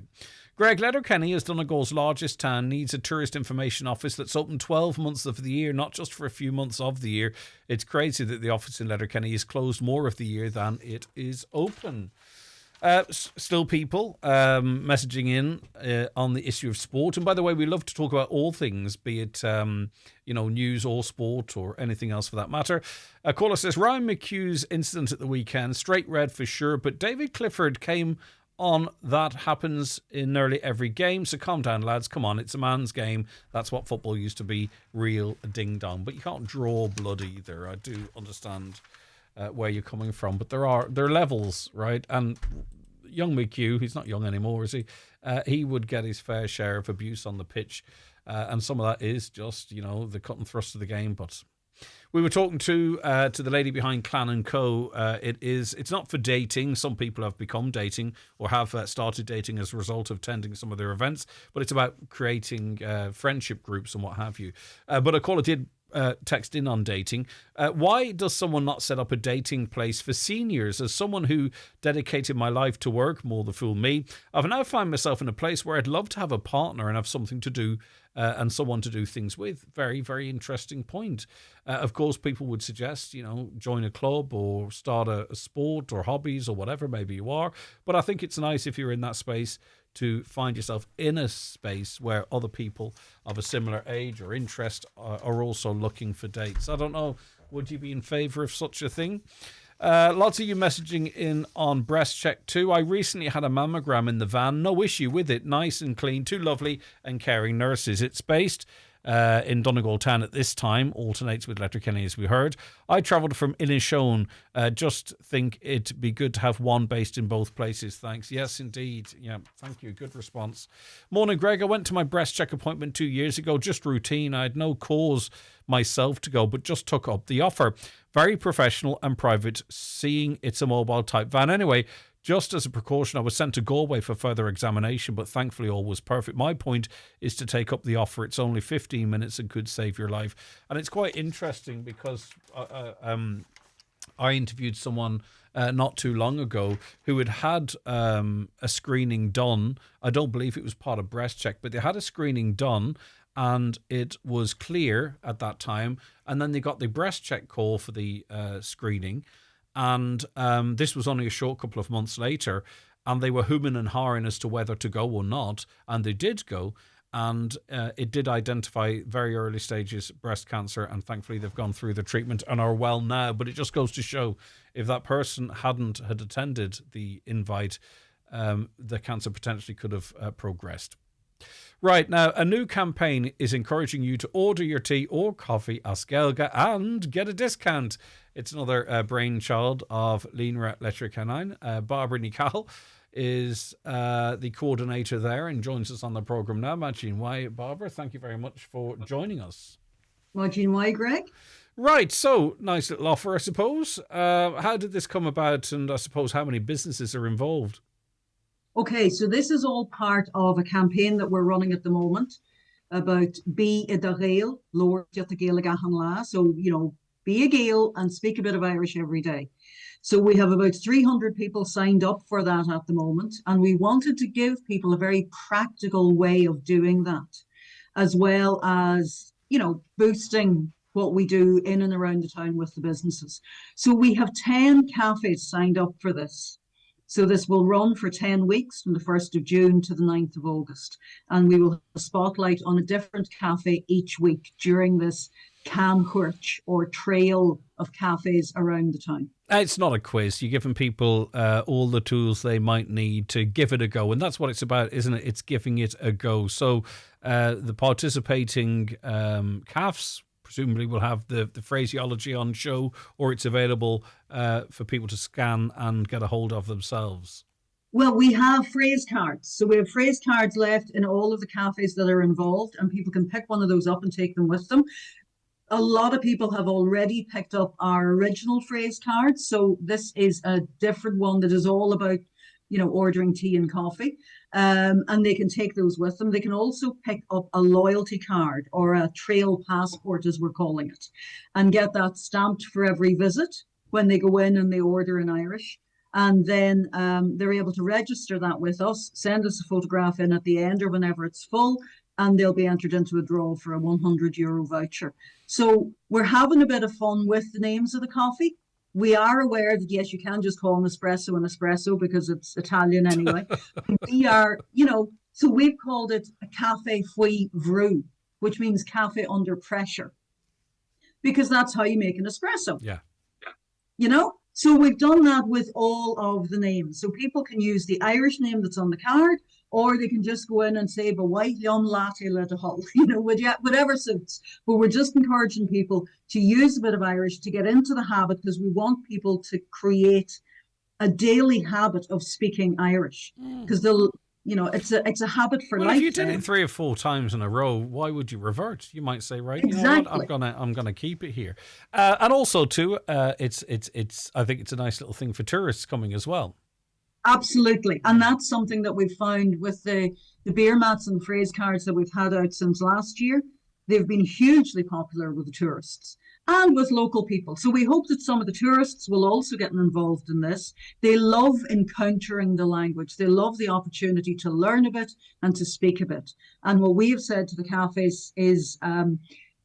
B: Greg, Letterkenny is Donegal's largest town, needs a tourist information office that's open 12 months of the year, not just for a few months of the year. It's crazy that the office in Letterkenny is closed more of the year than it is open. Still people messaging in on the issue of sport. And by the way, we love to talk about all things, be it news or sport or anything else for that matter. A caller says, Ryan McHugh's incident at the weekend, straight red for sure, but David Clifford came on. That happens in nearly every game, so calm down, lads. Come on, it's a man's game. That's what football used to be, real ding-dong. But you can't draw blood either. I do understand where you're coming from, but there are levels, right? And young McHugh, he's not young anymore, is he? He would get his fair share of abuse on the pitch, and some of that is just the cut and thrust of the game. But we were talking to the lady behind Clan & Co. It's not for dating. Some people have become dating or have started dating as a result of attending some of their events, but it's about creating friendship groups and what have you. But a caller did text in on dating. Why does someone not set up a dating place for seniors? As someone who dedicated my life to work, more the fool me, I've now found myself in a place where I'd love to have a partner and have something to do and someone to do things with. Very, very interesting point. Of course, people would suggest, join a club or start a sport or hobbies or whatever maybe you are. But I think it's nice if you're in that space to find yourself in a space where other people of a similar age or interest are also looking for dates. I don't know, would you be in favour of such a thing? Lots of you messaging in on breast check too. I recently had a mammogram in the van. No issue with it. Nice and clean. Two lovely and caring nurses. It's based in Donegal town at this time. Alternates with Letterkenny, as we heard. I travelled from Inishowen. Just think it'd be good to have one based in both places. Thanks. Yes, indeed. Yeah, thank you. Good response. Morning, Greg. I went to my breast check appointment 2 years ago. Just routine. I had no cause myself to go, but just took up the offer. Very professional and private, seeing it's a mobile type van. Anyway, just as a precaution, I was sent to Galway for further examination, but thankfully all was perfect. My point is to take up the offer. It's only 15 minutes and could save your life. And it's quite interesting because I interviewed someone not too long ago who had a screening done. I don't believe it was part of breast check, but they had a screening done and it was clear at that time. And then they got the breast check call for the screening. And this was only a short couple of months later, and they were hooning and hawing as to whether to go or not, and they did go, and it did identify very early stages breast cancer, and thankfully they've gone through the treatment and are well now. But it just goes to show, if that person had attended the invite, the cancer potentially could have progressed. Right, now, a new campaign is encouraging you to order your tea or coffee as Gaeilge and get a discount. It's another brainchild of Líonra Letterkenny. Barbara Nicol is the coordinator there and joins us on the programme now. Imagine why, Barbara, thank you very much for joining us.
C: Imagine why, Greg?
B: Right, so nice little offer, I suppose. How did this come about, and I suppose how many businesses are involved?
C: Okay, so this is all part of a campaign that we're running at the moment about be a Gael, Lord Gael. So, be a Gael and speak a bit of Irish every day. So we have about 300 people signed up for that at the moment, and we wanted to give people a very practical way of doing that, as well as, boosting what we do in and around the town with the businesses. So we have 10 cafes signed up for this. So this will run for 10 weeks from the 1st of June to the 9th of August. And we will have a spotlight on a different cafe each week during this camhuirt or trail of cafes around the town.
B: It's not a quiz. You're giving people all the tools they might need to give it a go. And that's what it's about, isn't it? It's giving it a go. So the participating cafes presumably will have the phraseology on show, or it's available for people to scan and get a hold of themselves.
C: Well, we have phrase cards. So we have phrase cards left in all of the cafes that are involved, and people can pick one of those up and take them with them. A lot of people have already picked up our original phrase cards. So this is a different one that is all about, ordering tea and coffee. And they can take those with them. They can also pick up a loyalty card or a trail passport, as we're calling it, and get that stamped for every visit when they go in and they order in Irish. And then they're able to register that with us, send us a photograph in at the end or whenever it's full, and they'll be entered into a draw for a €100 voucher. So we're having a bit of fun with the names of the coffee. We are aware that, yes, you can just call an espresso because it's Italian anyway. We are, so we've called it a Café Fui Vru, which means cafe under pressure, because that's how you make an espresso.
B: Yeah.
C: So we've done that with all of the names. So people can use the Irish name that's on the card, or they can just go in and say, "But white yum latte let a hull," whatever suits. But we're just encouraging people to use a bit of Irish to get into the habit, because we want people to create a daily habit of speaking Irish, because they'll, it's a habit for life.
B: If you did it 3 or 4 times in a row, why would you revert? You might say, right,
C: exactly.
B: You know what? I'm gonna keep it here. And also too, it's I think it's a nice little thing for tourists coming as well.
C: Absolutely. And that's something that we've found with the beer mats and phrase cards that we've had out since last year. They've been hugely popular with the tourists and with local people. So we hope that some of the tourists will also get involved in this. They love encountering the language. They love the opportunity to learn a bit and to speak a bit. And what we have said to the cafes is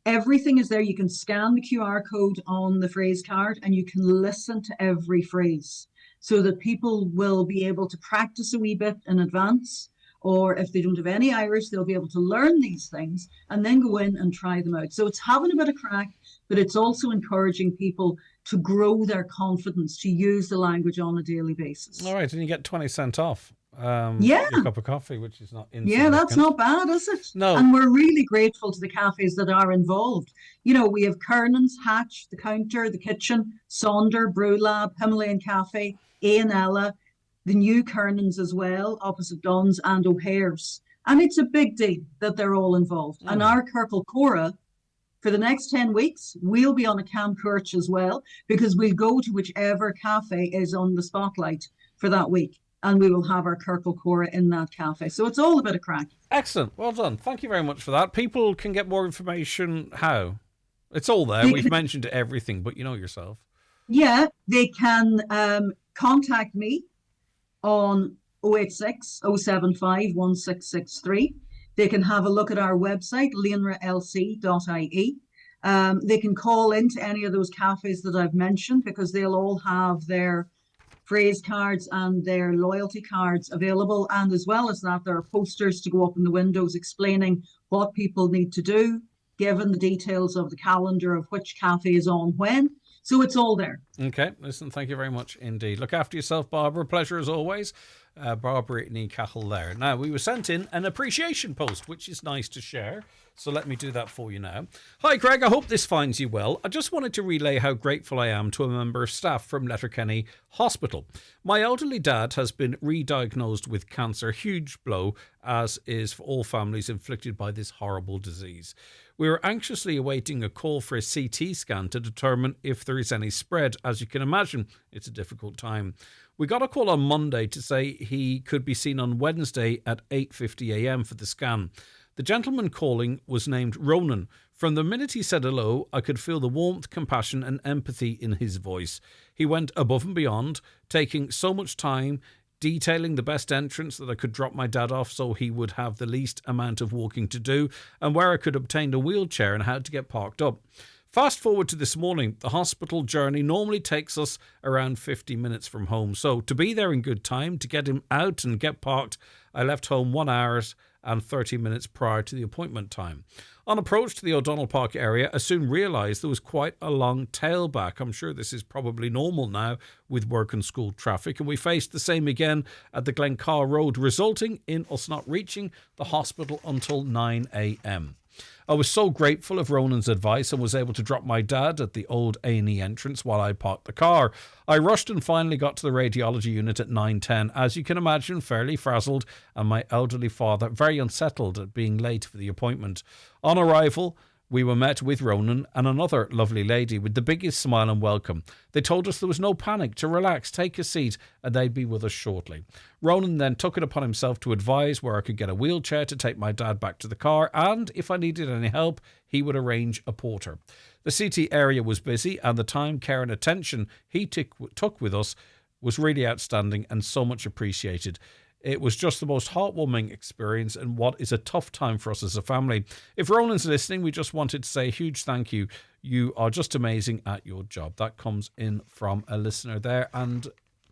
C: everything is there. You can scan the QR code on the phrase card and you can listen to every phrase, so that people will be able to practice a wee bit in advance, or if they don't have any Irish, they'll be able to learn these things and then go in and try them out. So it's having a bit of crack, but it's also encouraging people to grow their confidence to use the language on a daily basis.
B: All right, and you get 20 cents off
C: your
B: cup of coffee, which is not insignificant.
C: Yeah, that's not bad, is it?
B: No.
C: And we're really grateful to the cafes that are involved. We have Kernan's, Hatch, The Counter, The Kitchen, Sonder, Brew Lab, Himalayan Cafe, Ella, the new Kernan's as well, opposite Dunn's, and O'Hare's. And it's a big deal that they're all involved. And our Kirkle Cora, for the next 10 weeks, we'll be on a camhuirt as well, because we'll go to whichever cafe is on the spotlight for that week. And we will have our Kirkle Cora in that cafe. So it's all a bit of crack.
B: Excellent. Well done. Thank you very much for that. People can get more information. How? It's all there. We've mentioned everything, but you know yourself.
C: Yeah, they can contact me on 086 075 1663. They can have a look at our website, leonralc.ie. They can call into any of those cafes that I've mentioned, because they'll all have their phrase cards and their loyalty cards available. And as well as that, there are posters to go up in the windows explaining what people need to do, given the details of the calendar of which cafe is on when. So it's all there.
B: Okay. Listen, thank you very much indeed. Look after yourself, Barbara. Pleasure as always. Barbara Brittany Cahill there. Now, we were sent in an appreciation post, which is nice to share. So let me do that for you now. Hi, Greg. I hope this finds you well. I just wanted to relay how grateful I am to a member of staff from Letterkenny Hospital. My elderly dad has been re-diagnosed with cancer, huge blow, as is for all families inflicted by this horrible disease. We are anxiously awaiting a call for a CT scan to determine if there is any spread. As you can imagine, it's a difficult time. We got a call on Monday to say he could be seen on Wednesday at 8:50 a.m. for the scan. The gentleman calling was named Ronan. From the minute he said hello, I could feel the warmth, compassion and empathy in his voice. He went above and beyond, taking so much time, detailing the best entrance that I could drop my dad off so he would have the least amount of walking to do, and where I could obtain a wheelchair and how to get parked up. Fast forward to this morning, the hospital journey normally takes us around 50 minutes from home. So to be there in good time, to get him out and get parked, I left home 1 hour and 30 minutes prior to the appointment time. On approach to the O'Donnell Park area, I soon realised there was quite a long tailback. I'm sure this is probably normal now with work and school traffic, and we faced the same again at the Glencar Road, resulting in us not reaching the hospital until 9 a.m. I was so grateful of Ronan's advice and was able to drop my dad at the old A&E entrance while I parked the car. I rushed and finally got to the radiology unit at 9:10. As you can imagine, fairly frazzled, and my elderly father very unsettled at being late for the appointment. On arrival, we were met with Ronan and another lovely lady with the biggest smile and welcome. They told us there was no panic, to relax, take a seat, and they'd be with us shortly. Ronan then took it upon himself to advise where I could get a wheelchair to take my dad back to the car, and if I needed any help, he would arrange a porter. The CT area was busy, and the time, care and attention he took with us was really outstanding and so much appreciated. It was just the most heartwarming experience and what is a tough time for us as a family. If Ronan's listening, we just wanted to say a huge thank you. You are just amazing at your job. That comes in from a listener there, and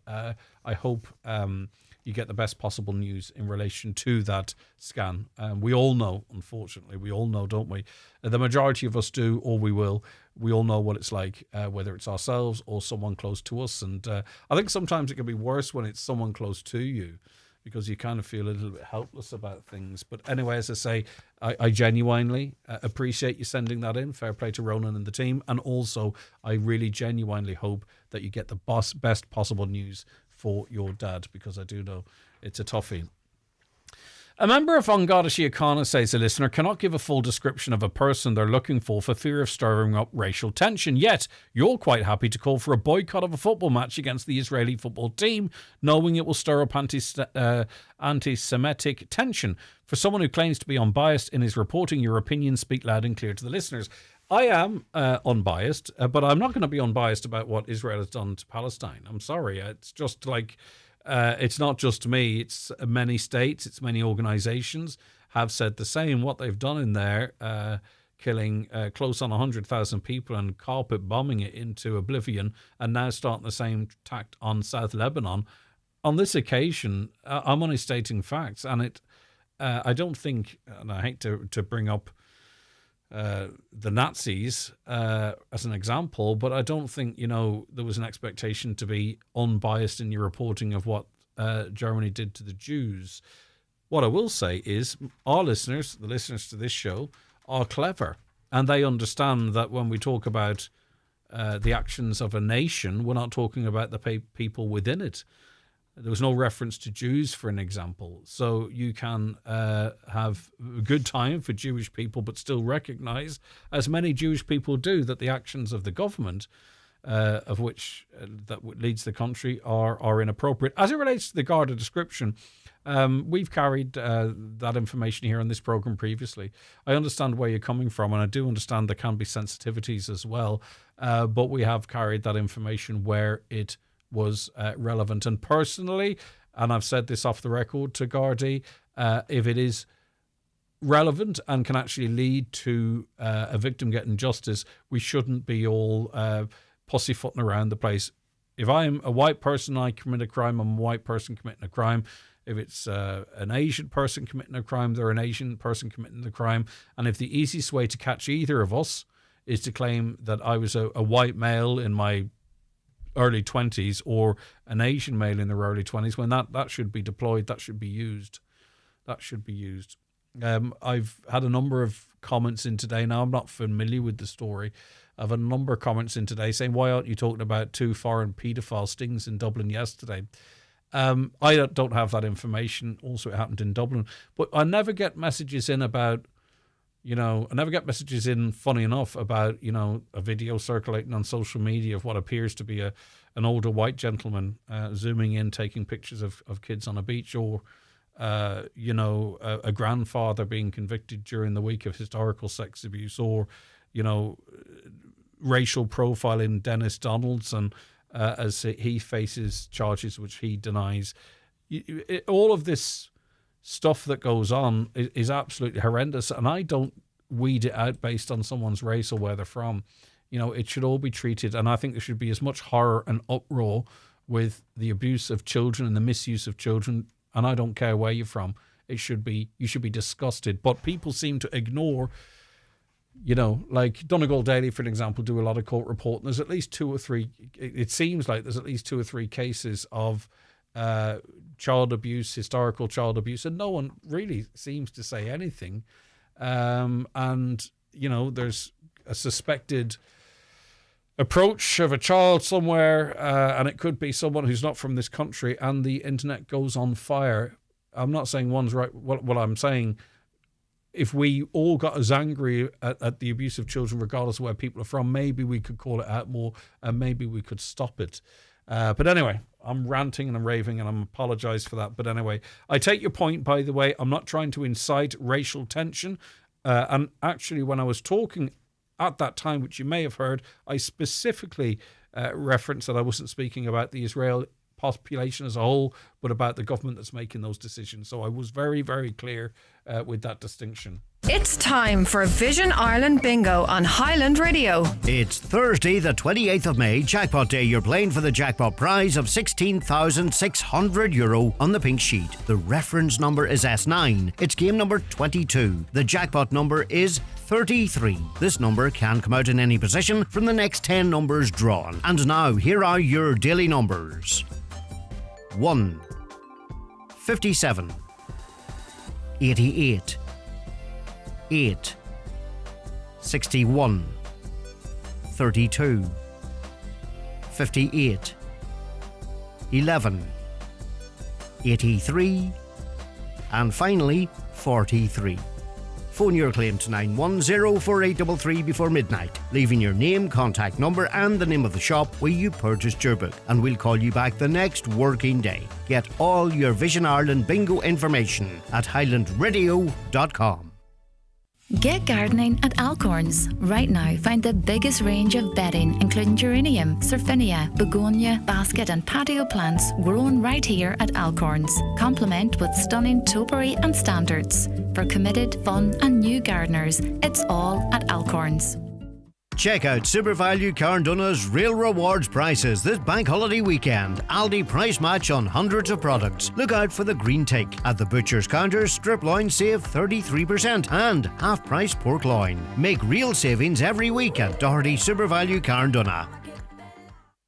B: I hope you get the best possible news in relation to that scan. We all know, unfortunately, don't we? The majority of us do, or we will. We all know what it's like, whether it's ourselves or someone close to us. And I think sometimes it can be worse when it's someone close to you, because you kind of feel a little bit helpless about things. But anyway, as I say, I genuinely appreciate you sending that in. Fair play to Ronan and the team. And also, I really genuinely hope that you get the best possible news for your dad, because I do know it's a toughie. A member of An Garda Síochána, says a listener, cannot give a full description of a person they're looking for fear of stirring up racial tension. Yet, you're quite happy to call for a boycott of a football match against the Israeli football team, knowing it will stir up anti-Semitic tension. For someone who claims to be unbiased in his reporting, your opinions speak loud and clear to the listeners. I am unbiased, but I'm not going to be unbiased about what Israel has done to Palestine. I'm sorry. It's just like... it's not just me, it's many states, it's many organisations have said the same. What they've done in there, killing close on 100,000 people and carpet bombing it into oblivion, and now starting the same tact on South Lebanon. On this occasion, I'm only stating facts, and I don't think, and I hate to bring up the Nazis as an example, but I don't think, there was an expectation to be unbiased in your reporting of what Germany did to the Jews. What I will say is our listeners, the listeners to this show, are clever, and they understand that when we talk about the actions of a nation, we're not talking about the people within it. There was no reference to Jews, for an example. So you can have a good time for Jewish people, but still recognise, as many Jewish people do, that the actions of the government, of which that leads the country, are inappropriate. As it relates to the Garda description, we've carried that information here on this programme previously. I understand where you're coming from, and I do understand there can be sensitivities as well, but we have carried that information where it was relevant. And personally, and I've said this off the record to Gardaí, if it is relevant and can actually lead to a victim getting justice, we shouldn't be all pussyfooting around the place. If I'm a white person, I commit a crime, I'm a white person committing a crime. If it's an Asian person committing a crime, they're an Asian person committing the crime. And if the easiest way to catch either of us is to claim that I was a white male in my early 20s or an Asian male in their early 20s, when that should be deployed, that should be used. I've had a number of comments in today. Now, I'm not familiar with the story. I've had a number of comments in today saying, why aren't you talking about 2 foreign paedophile stings in Dublin yesterday? I don't have that information. Also, it happened in Dublin. But I never get messages in about, funny enough, about, a video circulating on social media of what appears to be an older white gentleman zooming in, taking pictures of kids on a beach, or, a grandfather being convicted during the week of historical sex abuse, or, racial profiling Dennis Donaldson as he faces charges which he denies. All of this stuff that goes on is absolutely horrendous, and I don't weed it out based on someone's race or where they're from. It should all be treated, and I think there should be as much horror and uproar with the abuse of children and the misuse of children, and I don't care where you're from. You should be disgusted, but people seem to ignore. Like Donegal Daily, for an example, do a lot of court report, and there's at least 2 or 3. It seems like there's at least 2 or 3 cases of child abuse, historical child abuse, and no one really seems to say anything. And there's a suspected approach of a child somewhere, and it could be someone who's not from this country, and the internet goes on fire. I'm not saying one's right. What I'm saying, if we all got as angry at the abuse of children, regardless of where people are from, maybe we could call it out more, and maybe we could stop it. But anyway, I'm ranting and I'm raving, and I apologise for that. But anyway, I take your point, by the way. I'm not trying to incite racial tension. And actually, when I was talking at that time, which you may have heard, I specifically referenced that I wasn't speaking about the Israeli population as a whole, but about the government that's making those decisions. So I was very, very clear with that distinction.
D: It's time for Vision Ireland Bingo on Highland Radio.
L: It's Thursday, the 28th of May, Jackpot Day. You're playing for the jackpot prize of €16,600 on the pink sheet. The reference number is S9. It's game number 22. The jackpot number is 33. This number can come out in any position from the next 10 numbers drawn. And now, here are your daily numbers. 1, 57, 88, 8, 61, 32, 58, 11, 83, and finally 43. Phone your claim to 910-4833 before midnight, leaving your name, contact number and the name of the shop where you purchased your book, and we'll call you back the next working day. Get all your Vision Ireland bingo information at highlandradio.com.
Y: Get gardening at Alcorns. Right now, find the biggest range of bedding, including geranium, surfinia, begonia, basket and patio plants grown right here at Alcorns. Complement with stunning topiary and standards. For committed, fun and new gardeners, it's all at Alcorns.
L: Check out SuperValue Carndonna's Real Rewards prices this bank holiday weekend. Aldi price match on hundreds of products. Look out for the green tick. At the butcher's counter, strip loin save 33% and half price pork loin. Make real savings every week at Doherty SuperValue Carndonna.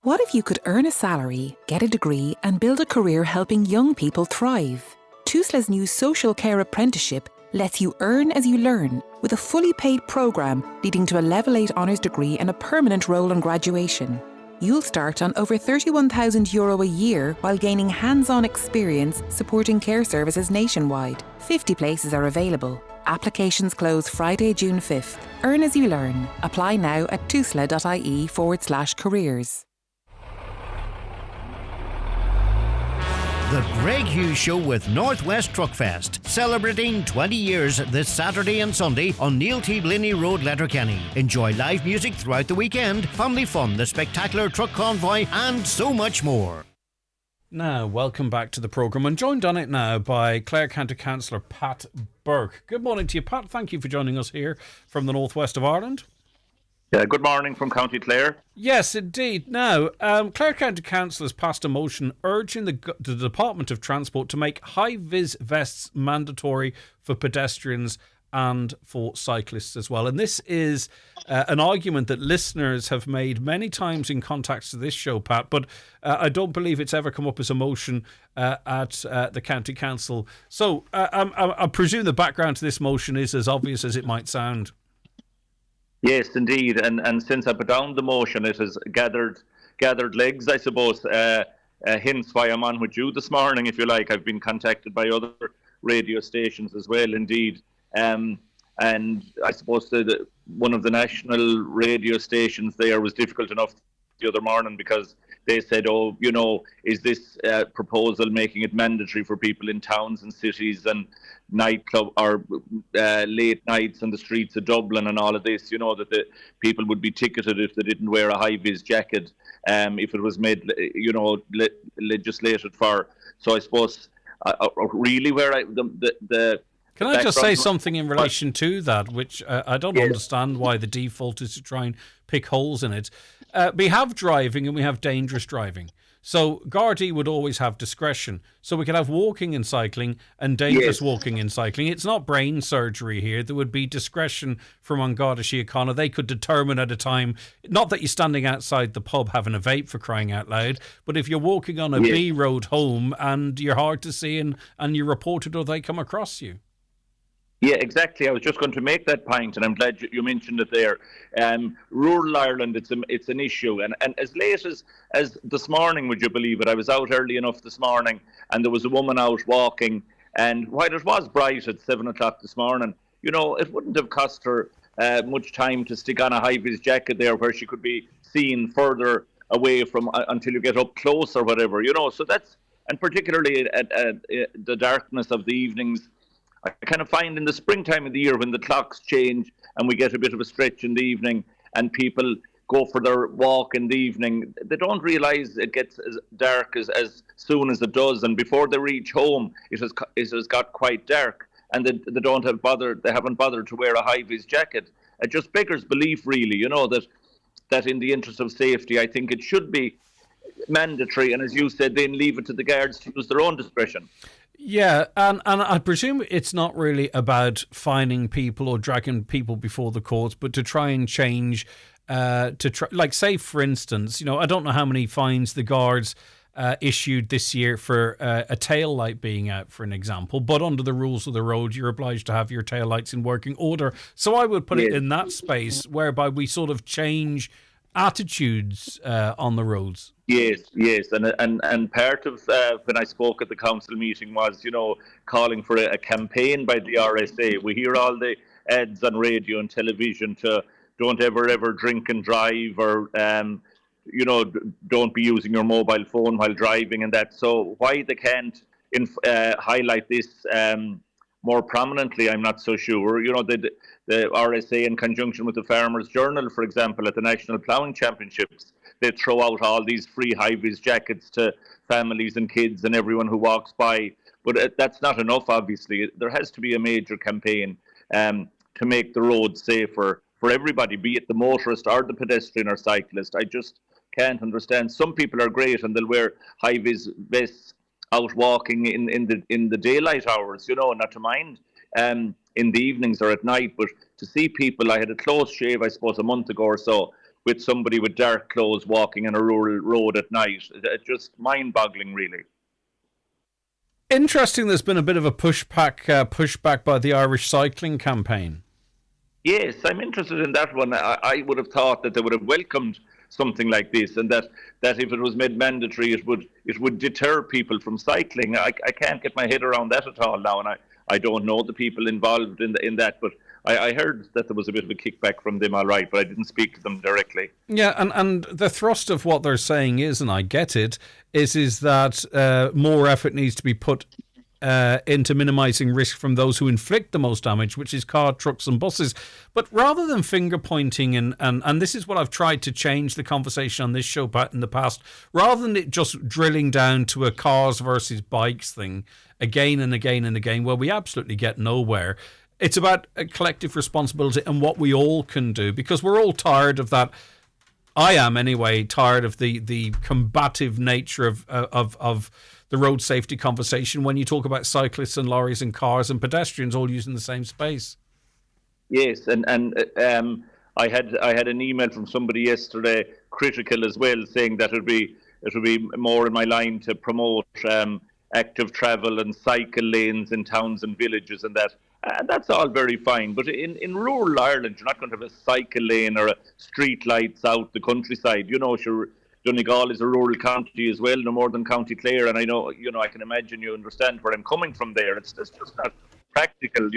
E: What if you could earn a salary, get a degree and build a career helping young people thrive? TUSLA's new social care apprenticeship lets you earn as you learn with a fully paid programme leading to a Level 8 honours degree and a permanent role on graduation. You'll start on over €31,000 a year while gaining hands-on experience supporting care services nationwide. 50 places are available. Applications close Friday, June 5th. Earn as you learn. Apply now at tusla.ie/careers.
L: The Greg Hughes Show with Northwest Truckfest, celebrating 20 years this Saturday and Sunday on Neil T. Blaney Road, Letterkenny. Enjoy live music throughout the weekend, family fun, the spectacular truck convoy, and so much more.
B: Now, welcome back to the programme. I'm joined on it now by Clare County Councillor Pat Burke. Good morning to you, Pat. Thank you for joining us here from the northwest of Ireland.
U: Good morning from County Clare.
B: Yes, indeed. Now, Clare County Council has passed a motion urging the Department of Transport to make high-vis vests mandatory for pedestrians and for cyclists as well. And this is an argument that listeners have made many times in contacts to this show, Pat, but I don't believe it's ever come up as a motion at the County Council. So I presume the background to this motion is as obvious as it might sound.
U: Yes, indeed. And since I put down the motion, it has gathered legs, I suppose. Hence why I'm on with you this morning, if you like. I've been contacted by other radio stations as well, indeed. And I suppose one of the national radio stations there was difficult enough the other morning because they said, oh, you know, is this proposal making it mandatory for people in towns and cities and nightclub or late nights on the streets of Dublin and all of this, you know, that the people would be ticketed if they didn't wear a high-vis jacket, if it was made, you know, legislated for. So I suppose really where the
B: Can I just say something in relation to that, which I don't understand why the default is to try and pick holes in it. We have driving and we have dangerous driving. So Gardaí would always have discretion. So we could have walking and cycling and dangerous walking and cycling. It's not brain surgery here. There would be discretion from An Garda Síochána. They could determine at a time, not that you're standing outside the pub having a vape for crying out loud, but if you're walking on a B road home and you're hard to see and you report it or they come across you.
U: Yeah, exactly. I was just going to make that point, and I'm glad you mentioned it there. Rural Ireland, it's an issue, and as late as this morning, would you believe it? I was out early enough this morning, and there was a woman out walking, and while it was bright at 7 o'clock this morning, you know, it wouldn't have cost her much time to stick on a high-vis jacket there, where she could be seen further away from until you get up close or whatever, you know. So that's, and particularly at the darkness of the evenings. I kind of find in the springtime of the year when the clocks change and we get a bit of a stretch in the evening and people go for their walk in the evening, they don't realise it gets as dark as soon as it does, and before they reach home it has got quite dark, and they haven't bothered to wear a high-vis jacket. It just beggars belief, really, you know, that in the interest of safety, I think it should be mandatory, and as you said, then leave it to the guards to use their own discretion.
B: Yeah, and I presume it's not really about fining people or dragging people before the courts, but to try and change, like say, for instance, you know, I don't know how many fines the guards issued this year for a tail light being out, for an example, but under the rules of the road, you're obliged to have your tail lights in working order. So I would put it in that space whereby we sort of change attitudes on the roads.
U: Yes, and part of when I spoke at the council meeting was, you know, calling for a campaign by the RSA. We hear all the ads on radio and television to don't ever drink and drive, or you know, don't be using your mobile phone while driving and that. So why they can't highlight this more prominently, I'm not so sure. You know, the RSA, in conjunction with the Farmers Journal, for example, at the National Ploughing Championships, they throw out all these free high-vis jackets to families and kids and everyone who walks by. But that's not enough, obviously. There has to be a major campaign to make the roads safer for everybody, be it the motorist or the pedestrian or cyclist. I just can't understand. Some people are great and they'll wear high-vis vests out walking in the daylight hours, you know, not to mind in the evenings or at night. But to see people, I had a close shave, I suppose, a month ago or so, with somebody with dark clothes walking on a rural road at night. It's just mind-boggling, really.
B: Interesting, there's been a bit of a pushback by the Irish cycling campaign.
U: Yes, I'm interested in that one. I would have thought that they would have welcomed something like this, and that if it was made mandatory, it would deter people from cycling. I can't get my head around that at all now, and I don't know the people involved in that, but I heard that there was a bit of a kickback from them, all right, but I didn't speak to them directly.
B: Yeah, and the thrust of what they're saying is, and I get it, is that more effort needs to be put into minimising risk from those who inflict the most damage, which is car, trucks and buses. But rather than finger pointing, and this is what I've tried to change the conversation on this show, Pat, in the past, rather than it just drilling down to a cars versus bikes thing again and again and again, where we absolutely get nowhere. It's about a collective responsibility and what we all can do, because we're all tired of that. I am anyway tired of the combative nature of the road safety conversation when you talk about cyclists and lorries and cars and pedestrians all using the same space.
U: Yes, and I had an email from somebody yesterday, critical as well, saying that it would be more in my line to promote active travel and cycle lanes in towns and villages, and that. That's all very fine, but in rural Ireland, you're not going to have a cycle lane or a street lights out the countryside. Sure, Donegal is a rural county as well, no more than County Clare, and I know, I can imagine you understand where I'm coming from there. It's just not practical,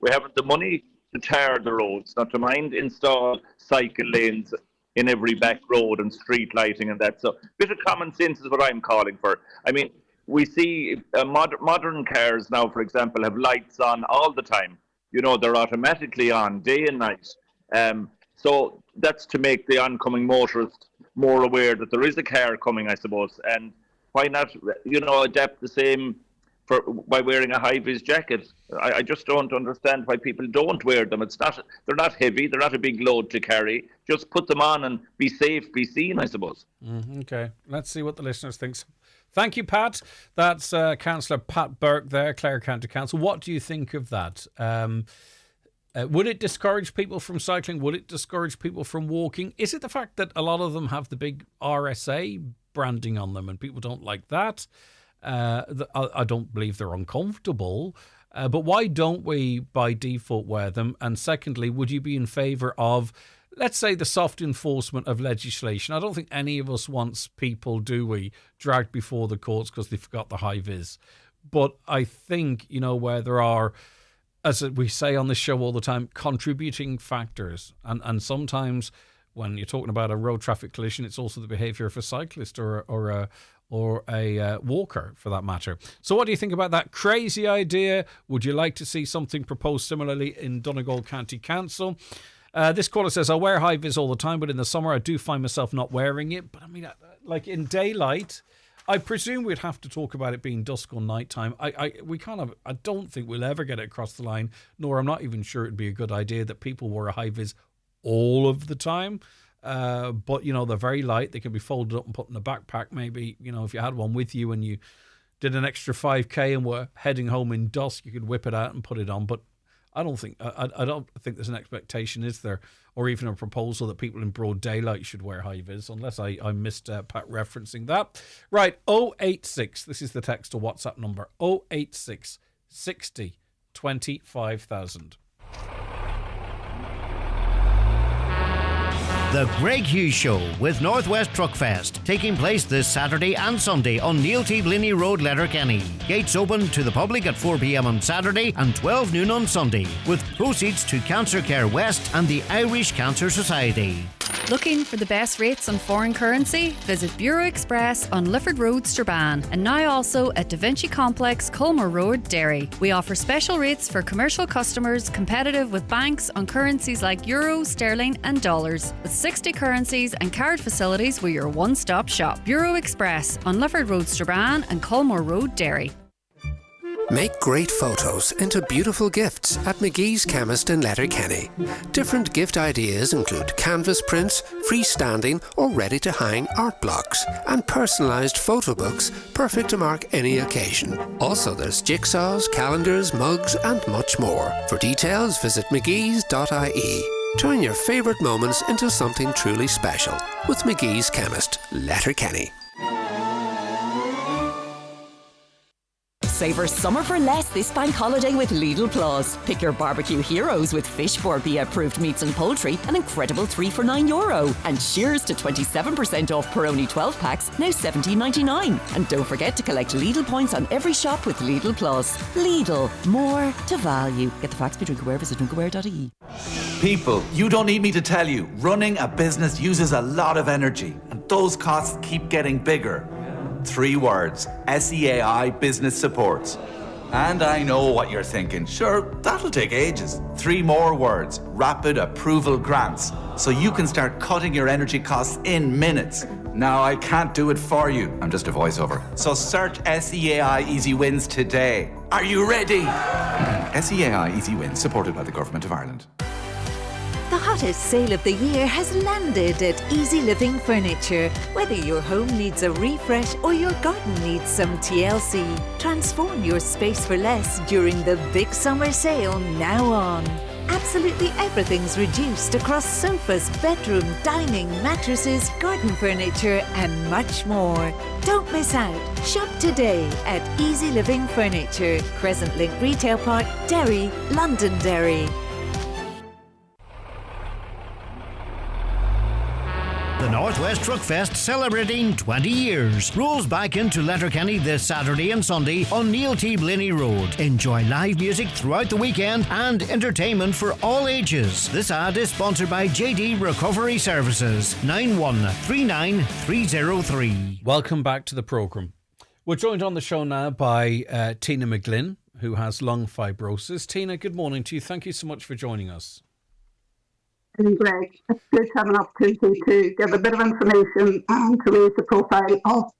U: We haven't the money to tar the roads, not to mind install cycle lanes in every back road and street lighting and that. So a bit of common sense is what I'm calling for. I mean, we see modern cars now, for example, have lights on all the time. They're automatically on day and night. So that's to make the oncoming motorist more aware that there is a car coming, I suppose. And why not, adapt the same by wearing a high-vis jacket? I just don't understand why people don't wear them. They're not heavy. They're not a big load to carry. Just put them on and be safe, be seen, I suppose.
B: Okay, let's see what the listeners think. Thank you, Pat. That's Councillor Pat Burke there, Clare County Council. What do you think of that? Would it discourage people from cycling? Would it discourage people from walking? Is it the fact that a lot of them have the big RSA branding on them and people don't like that? I don't believe they're uncomfortable. But why don't we, by default, wear them? And secondly, would you be in favour of, let's say, the soft enforcement of legislation? I don't think any of us wants people, do we, dragged before the courts because they forgot the high vis. But I think, where there are, as we say on this show all the time, contributing factors. And sometimes when you're talking about a road traffic collision, it's also the behaviour of a cyclist or a walker, for that matter. So what do you think about that crazy idea? Would you like to see something proposed similarly in Donegal County Council? This caller says, I wear high vis all the time, but in the summer I do find myself not wearing it. But I mean, like in daylight, I presume we'd have to talk about it being dusk or nighttime. I don't think we'll ever get it across the line, nor I'm not even sure it'd be a good idea that people wear a high vis all of the time. But, they're very light. They can be folded up and put in a backpack. Maybe, if you had one with you and you did an extra 5K and were heading home in dusk, you could whip it out and put it on. But I don't think there's an expectation, is there? Or even a proposal that people in broad daylight should wear high vis, unless I missed Pat referencing that. Right, 086. This is the text to WhatsApp number, 086 60 20 5000.
L: The Greg Hughes Show with Northwest Truckfest, taking place this Saturday and Sunday on Neil T. Blinny Road, Letterkenny. Gates open to the public at 4 p.m. on Saturday and 12 noon on Sunday, with proceeds to Cancer Care West and the Irish Cancer Society.
D: Looking for the best rates on foreign currency? Visit Bureau Express on Lifford Road, Strabane, and now also at Da Vinci Complex, Colmore Road, Derry. We offer special rates for commercial customers, competitive with banks on currencies like euro, sterling and dollars. With 60 currencies and card facilities, we're your one-stop shop. Bureau Express on Lifford Road, Strabane and Colmore Road, Derry.
G: Make great photos into beautiful gifts at McGee's Chemist in Letterkenny. Different gift ideas include canvas prints, freestanding or ready-to-hang art blocks, and personalised photo books perfect to mark any occasion. Also, there's jigsaws, calendars, mugs and much more. For details, visit mcgees.ie. Turn your favourite moments into something truly special with McGee's Chemist, Letterkenny.
J: Savour summer for less this bank holiday with Lidl Plus. Pick your barbecue heroes with fish Borbia approved meats and poultry, an incredible 3 for €9. And cheers to 27% off Peroni 12 packs, now $17.99. And don't forget to collect Lidl points on every shop with Lidl Plus. Lidl, more to value. Get the facts by Drinkware, visit drinkware.ie.
H: People, you don't need me to tell you, running a business uses a lot of energy, and those costs keep getting bigger. 3 words, SEAI Business Supports. And I know what you're thinking, sure, that'll take ages. 3 more words, Rapid Approval Grants, so you can start cutting your energy costs in minutes. Now, I can't do it for you, I'm just a voiceover. So search SEAI Easy Wins today. Are you ready? SEAI Easy Wins, supported by the Government of Ireland.
V: The hottest sale of the year has landed at Easy Living Furniture. Whether your home needs a refresh or your garden needs some TLC, transform your space for less during the big summer sale now on. Absolutely everything's reduced across sofas, bedroom, dining, mattresses, garden furniture and much more. Don't miss out. Shop today at Easy Living Furniture, Crescent Link Retail Park, Derry, Londonderry.
L: The Northwest Truck Fest celebrating 20 years rolls back into Letterkenny this Saturday and Sunday on Neil T. Blinny Road. Enjoy live music throughout the weekend and entertainment for all ages. This ad is sponsored by JD Recovery Services, 9139303.
B: Welcome back to the programme. We're joined on the show now by Tina McGlynn, who has lung fibrosis. Tina, good morning to you. Thank you so much for joining us.
I: And Greg, it's good to have an opportunity to give a bit of information and to raise the profile of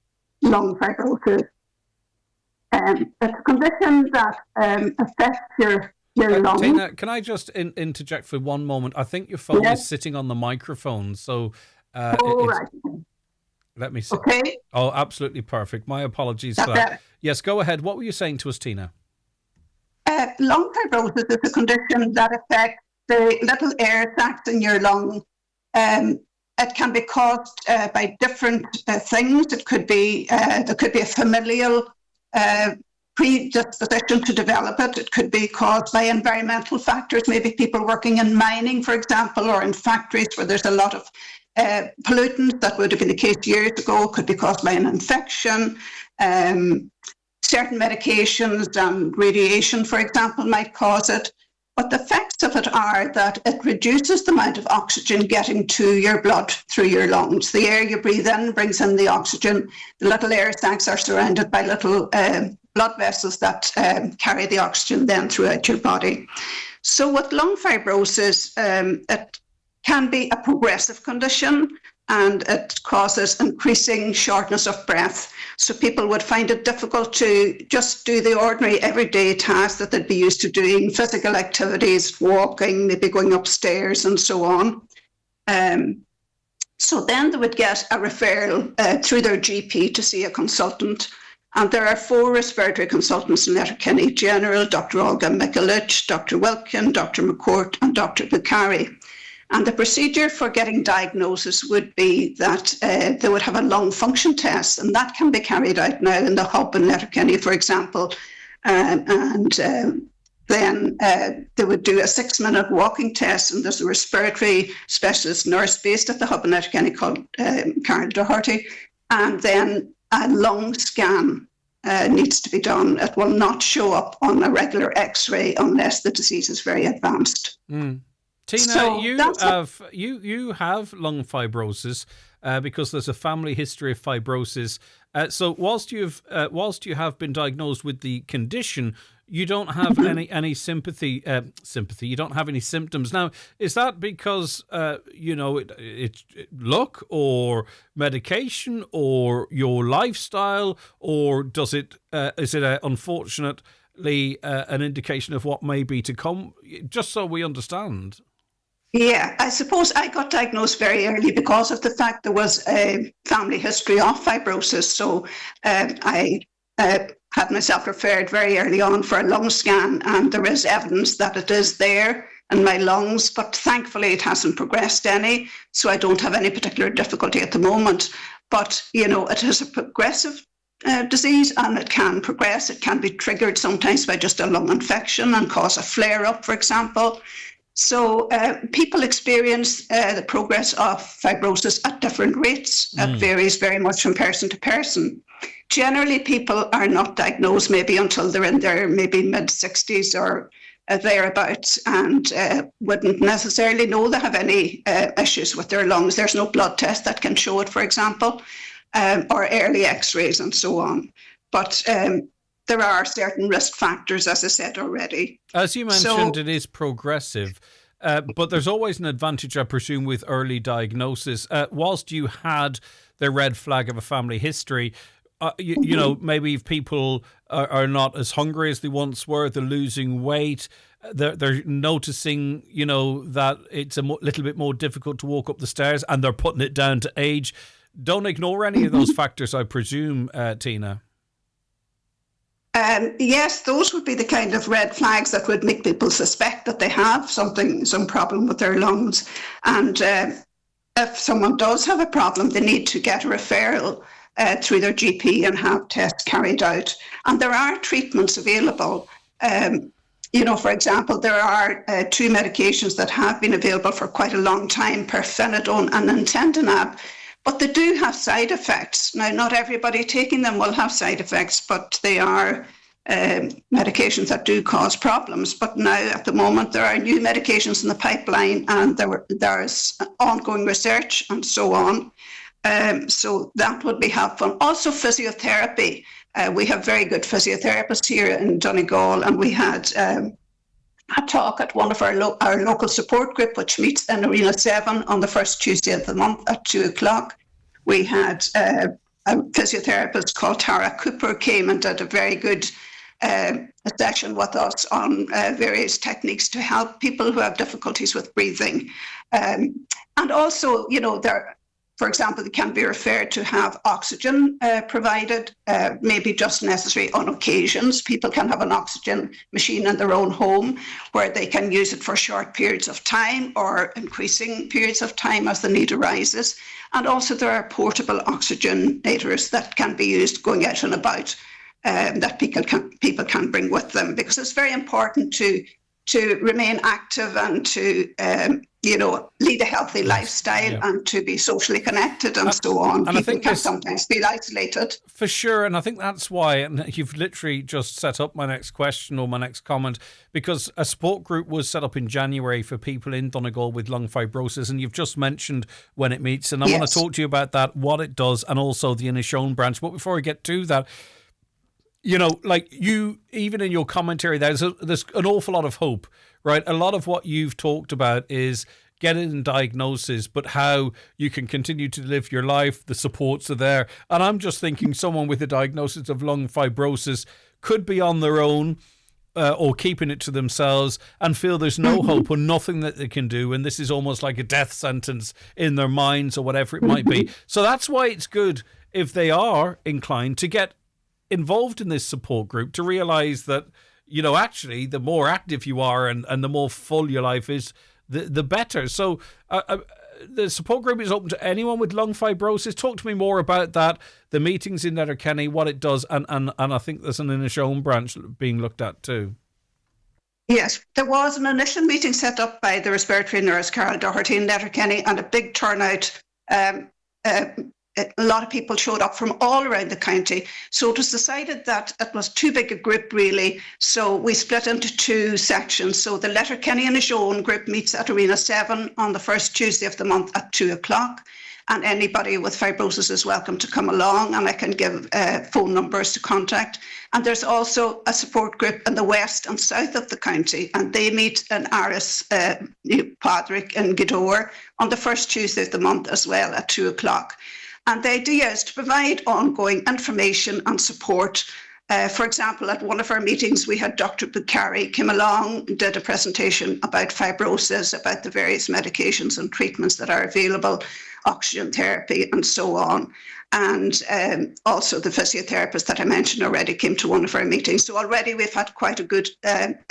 I: lung fibrosis. It's a condition that affects your lungs.
B: Tina, can I just interject for one moment? I think your phone is sitting on the microphone, so
I: right.
B: Let me see.
I: Okay.
B: Oh, absolutely perfect. My apologies for that. Yes, go ahead. What were you saying to us, Tina?
I: Lung fibrosis is a condition that affects the little air sacs in your lung. It can be caused by different things. It could be there could be a familial predisposition to develop it. It could be caused by environmental factors, maybe people working in mining, for example, or in factories where there's a lot of pollutants. That would have been the case years ago. It could be caused by an infection. Certain medications and radiation, for example, might cause it. But the effects of it are that it reduces the amount of oxygen getting to your blood through your lungs. The air you breathe in brings in the oxygen. The little air sacs are surrounded by little blood vessels that carry the oxygen then throughout your body. So with lung fibrosis, it can be a progressive condition, and it causes increasing shortness of breath. So people would find it difficult to just do the ordinary everyday tasks that they'd be used to doing, physical activities, walking, maybe going upstairs and so on. So then they would get a referral through their GP to see a consultant. And there are 4 respiratory consultants in Letterkenny: General, Dr. Olga Mikulich, Dr. Wilkin, Dr. McCourt and Dr. Bukhari. And the procedure for getting diagnosis would be that they would have a lung function test, and that can be carried out now in the hub in Letterkenny, for example. Then they would do a 6-minute walking test, and there's a respiratory specialist nurse based at the hub in Letterkenny called Karen Doherty. And then a lung scan needs to be done. It will not show up on a regular X-ray unless the disease is very advanced.
B: Mm. Tina,
I: So
B: you have lung fibrosis because there's a family history of fibrosis. So whilst you have been diagnosed with the condition, you don't have any sympathy. You don't have any symptoms. Now, is that because it's luck or medication or your lifestyle, or is it unfortunately an indication of what may be to come? Just so we understand.
I: Yeah, I suppose I got diagnosed very early because of the fact there was a family history of fibrosis. So I had myself referred very early on for a lung scan, and there is evidence that it is there in my lungs, but thankfully it hasn't progressed any, so I don't have any particular difficulty at the moment. But, it is a progressive disease, and it can progress. It can be triggered sometimes by just a lung infection and cause a flare-up, for example. So people experience the progress of fibrosis at different rates. It varies very much from person to person. Generally, people are not diagnosed maybe until they're in their maybe mid-60s or thereabouts, and wouldn't necessarily know they have any issues with their lungs. There's no blood test that can show it, for example, or early X-rays and so on. But there are certain risk factors, as I said already.
B: As you mentioned, it is progressive, but there's always an advantage, I presume, with early diagnosis. Whilst you had the red flag of a family history, maybe if people are not as hungry as they once were, they're losing weight, they're noticing, that it's a little bit more difficult to walk up the stairs, and they're putting it down to age. Don't ignore any of those factors, I presume, Tina.
I: Yes, those would be the kind of red flags that would make people suspect that they have some problem with their lungs. And if someone does have a problem, they need to get a referral through their GP and have tests carried out. And there are treatments available. For example, there are 2 medications that have been available for quite a long time, pirfenidone and nintedanib. But they do have side effects. Now, not everybody taking them will have side effects, but they are medications that do cause problems. But now, at the moment, there are new medications in the pipeline, and there's ongoing research and so on. So that would be helpful. Also, physiotherapy. We have very good physiotherapists here in Donegal, and we had a talk at one of our local support group, which meets in Arena 7 on the first Tuesday of the month at 2:00. We had a physiotherapist called Tara Cooper came and did a very good session with us on various techniques to help people who have difficulties with breathing. And also, for example, they can be referred to have oxygen provided, maybe just necessary on occasions. People can have an oxygen machine in their own home where they can use it for short periods of time or increasing periods of time as the need arises. And also there are portable oxygenators that can be used going out and about that people can bring with them, because it's very important to remain active and to lead a healthy lifestyle and to be socially connected and so on. And people can sometimes feel isolated.
B: For sure, and I think that's why, and you've literally just set up my next question or my next comment, because a support group was set up in January for people in Donegal with lung fibrosis, and you've just mentioned when it meets, and I want to talk to you about that, what it does, and also the Inishowen branch. But before I get to that, even in your commentary, there's an awful lot of hope, right? A lot of what you've talked about is getting diagnosis, but how you can continue to live your life. The supports are there. And I'm just thinking someone with a diagnosis of lung fibrosis could be on their own or keeping it to themselves and feel there's no hope or nothing that they can do. And this is almost like a death sentence in their minds or whatever it might be. So that's why it's good if they are inclined to get involved in this support group, to realize that, actually the more active you are and the more full your life is, the better. So the support group is open to anyone with lung fibrosis. Talk to me more about that, the meetings in Letterkenny, what it does, and I think there's an Inishowen branch being looked at too.
I: Yes, there was an initial meeting set up by the respiratory nurse Carol Doherty in Letterkenny, and a big turnout. A lot of people showed up from all around the county. So it was decided that it was too big a group, really. So we split into 2 sections. So the Letterkenny and Inishowen group meets at Arena 7 on the first Tuesday of the month at 2:00. And anybody with fibrosis is welcome to come along, and I can give phone numbers to contact. And there's also a support group in the west and south of the county, and they meet in Aris, Padraig and Gweedore on the first Tuesday of the month as well at 2:00. And the idea is to provide ongoing information and support. For example, at one of our meetings, we had Dr. Bukhari came along, did a presentation about fibrosis, about the various medications and treatments that are available, oxygen therapy and so on. And also the physiotherapist that I mentioned already came to one of our meetings. So already we've had quite a good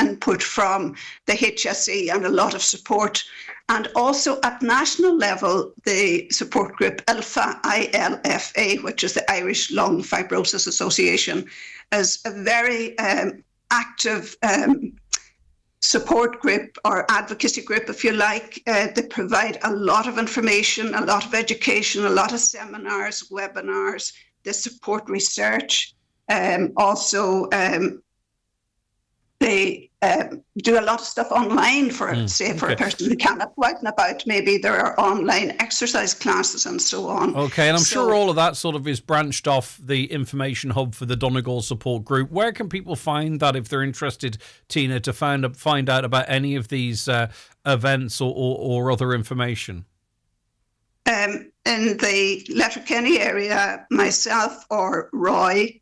I: input from the HSE and a lot of support. And also at national level, the support group ILFA, which is the Irish Lung Fibrosis Association, is a very active support group or advocacy group, if you like. They provide a lot of information, a lot of education, a lot of seminars, webinars. They support research. Also, they do a lot of stuff online for a person who cannot go out and about. Maybe there are online exercise classes and so on.
B: Okay, and I'm sure all of that sort of is branched off the information hub for the Donegal support group. Where can people find that if they're interested, Tina, to find out about any of these events or other information?
I: In the Letterkenny area, myself or Roy,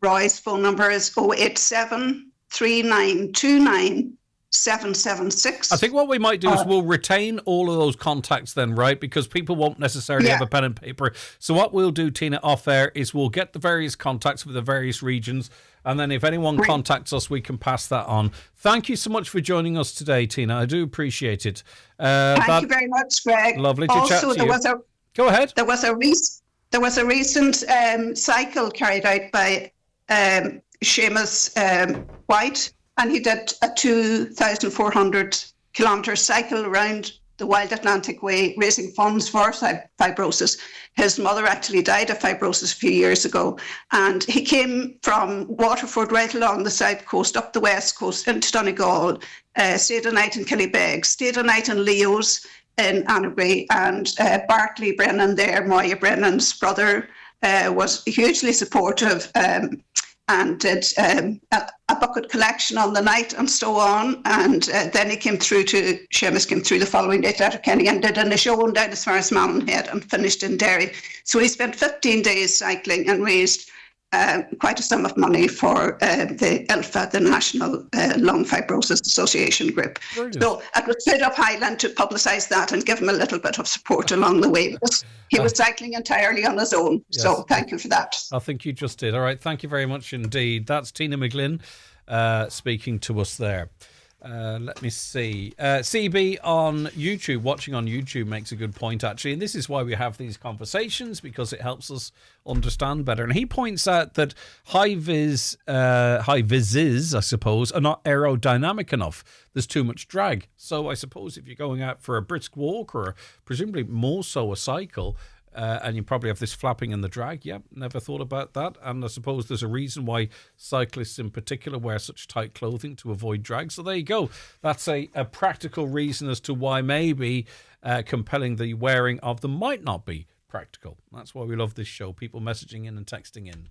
I: Roy's phone number is 087 3929 776.
B: I think what we might do is we'll retain all of those contacts then, right? Because people won't necessarily have a pen and paper. So what we'll do, Tina, off air is we'll get the various contacts for the various regions. And then if anyone contacts us, we can pass that on. Thank you so much for joining us today, Tina. I do appreciate it.
I: Thank you very much, Greg.
B: Lovely to chat to you. Go ahead.
I: There was a recent cycle carried out by Seamus White, and he did a 2,400 kilometre cycle around the Wild Atlantic Way, raising funds for fibrosis. His mother actually died of fibrosis a few years ago, and he came from Waterford right along the south coast, up the west coast, into Donegal, stayed a night in Killybegs, stayed a night in Leo's in Annabray, and Bartley Brennan there, Moya Brennan's brother, was hugely supportive and did a bucket collection on the night and so on. And then Seamus came through the following day to Letterkenny and did an show down as far as Mallinhead and finished in Derry. So he spent 15 days cycling and raised quite a sum of money for the ILFA, the National Lung Fibrosis Association group. Brilliant. So I would set up Highland to publicise that and give him a little bit of support along the way, because he was cycling entirely on his own. Yes. So thank you for that.
B: I think you just did. All right, thank you very much indeed. That's Tina McGlynn speaking to us there. Let me see. CB on YouTube, watching on YouTube, makes a good point, actually. And this is why we have these conversations, because it helps us understand better. And he points out that high vises, I suppose, are not aerodynamic enough. There's too much drag. So I suppose if you're going out for a brisk walk, or presumably more so a cycle, and you probably have this flapping in the drag. Yep, never thought about that. And I suppose there's a reason why cyclists in particular wear such tight clothing to avoid drag. So there you go. That's a practical reason as to why maybe compelling the wearing of them might not be practical. That's why we love this show. People messaging in and texting in.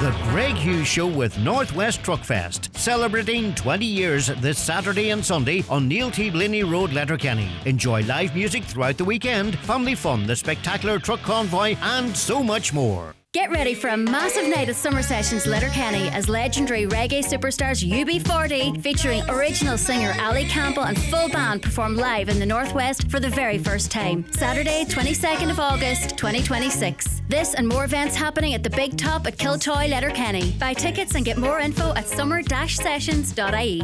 L: The Greg Hughes Show with Northwest Truckfest, celebrating 20 years this Saturday and Sunday on Neil T. Blinney Road, Letterkenny. Enjoy live music throughout the weekend, family fun, the spectacular truck convoy, and so much more.
K: Get ready for a massive night at Summer Sessions Letterkenny as legendary reggae superstars UB40, featuring original singer Ali Campbell and full band, perform live in the Northwest for the very first time. Saturday, 22nd of August, 2026. This and more events happening at the Big Top at Kiltoy, Letterkenny. Buy tickets and get more info at summer-sessions.ie.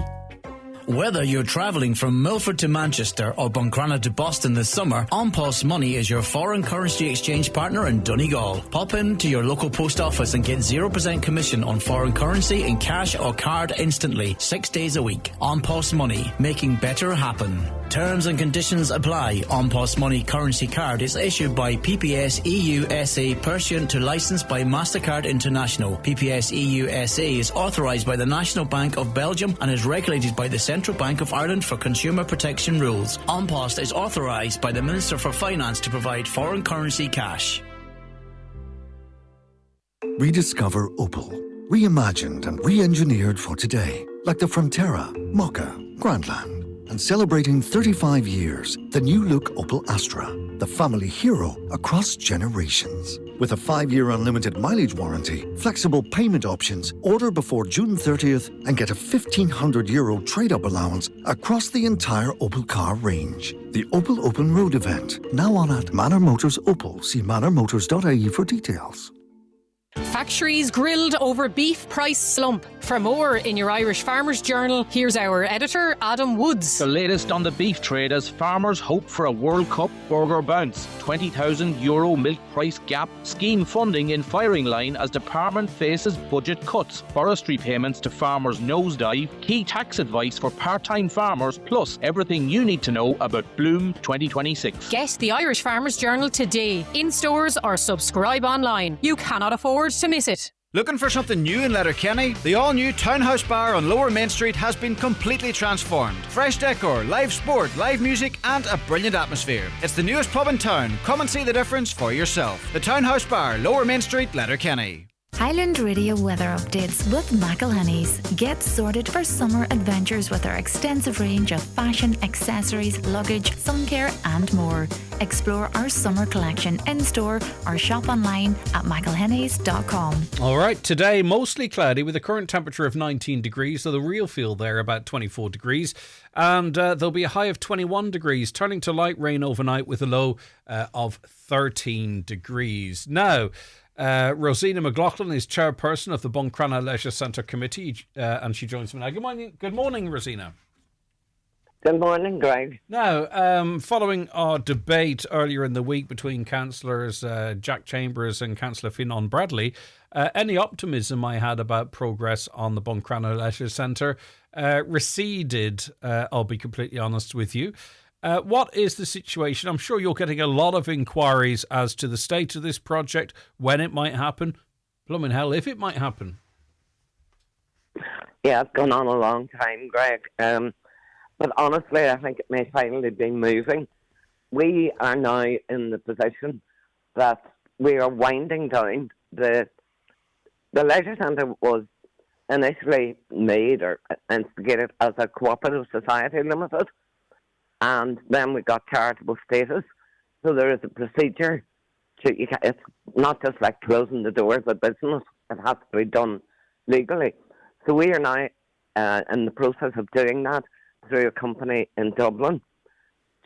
Q: Whether you're travelling from Milford to Manchester or Buncrana to Boston this summer, An Post Money is your foreign currency exchange partner in Donegal. Pop in to your local post office and get 0% commission on foreign currency in cash or card instantly, 6 days a week. An Post Money, making better happen. Terms and conditions apply. An Post Money currency card is issued by PPS EU SA pursuant to licence by MasterCard International. PPS EU SA is authorised by the National Bank of Belgium and is regulated by the Central Bank of Ireland for consumer protection rules. An Post is authorised by the Minister for Finance to provide foreign currency cash.
R: Rediscover Opel. Reimagined and re-engineered for today. Like the Frontera, Mokka, Grandland. And celebrating 35 years, the new look Opel Astra, the family hero across generations. With a 5-year unlimited mileage warranty, flexible payment options, order before June 30th and get a €1,500 trade-up allowance across the entire Opel car range. The Opel Open Road event, now on at Manor Motors Opel. See manormotors.ie for details.
W: Factories grilled over beef price slump. For more in your Irish Farmers Journal, here's our editor, Adam Woods.
X: The latest on the beef trade as farmers hope for a World Cup burger bounce. €20,000 milk price gap. Scheme funding in firing line as department faces budget cuts. Forestry payments to farmers nosedive. Key tax advice for part-time farmers. Plus everything you need to know about Bloom 2026.
W: Get the Irish Farmers Journal today. In stores or subscribe online. You cannot afford to miss it.
Z: Looking for something new in Letterkenny? The all-new Townhouse Bar on Lower Main Street has been completely transformed. Fresh decor, live sport, live music and a brilliant atmosphere. It's the newest pub in town. Come and see the difference for yourself. The Townhouse Bar, Lower Main Street, Letterkenny.
Y: Highland Radio weather updates with McElhenney's. Get sorted for summer adventures with our extensive range of fashion, accessories, luggage, sun care and more. Explore our summer collection in-store or shop online at mcilhennys.com.
B: All right, today mostly cloudy with a current temperature of 19 degrees, so the real feel there about 24 degrees. And there'll be a high of 21 degrees, turning to light rain overnight with a low of 13 degrees. Now, Rosina McLaughlin is chairperson of the Buncrana Leisure Centre Committee, and she joins me now. Good morning, Rosina.
F: Good morning, Greg.
B: Now, following our debate earlier in the week between Councillors Jack Chambers and Councillor Fionnán Bradley, any optimism I had about progress on the Buncrana Leisure Centre receded, I'll be completely honest with you. What is the situation? I'm sure you're getting a lot of inquiries as to the state of this project, when it might happen, blooming hell, if it might happen.
F: Yeah, it's gone on a long time, Greg. But honestly, I think it may finally be moving. We are now in the position that we are winding down. The leisure centre was initially made or instigated as a cooperative society limited, and then we got charitable status. So there is a procedure. It's not just like closing the doors of business. It has to be done legally. So we are now in the process of doing that through a company in Dublin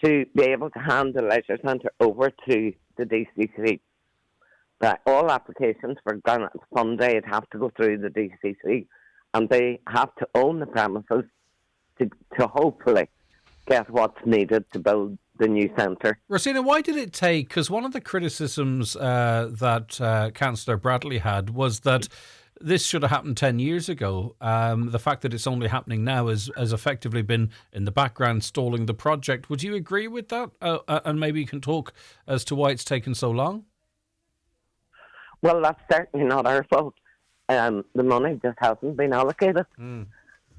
F: to be able to hand the leisure centre over to the DCC. That all applications for grant fund aid have to go through the DCC, and they have to own the premises to hopefully get what's needed to build the new centre.
B: Rosina, why did it take, because one of the criticisms that Councillor Bradley had was that this should have happened 10 years ago. The fact that it's only happening now has effectively been in the background stalling the project. Would you agree with that? And maybe you can talk as to why it's taken so long?
F: Well, that's certainly not our fault. The money just hasn't been allocated.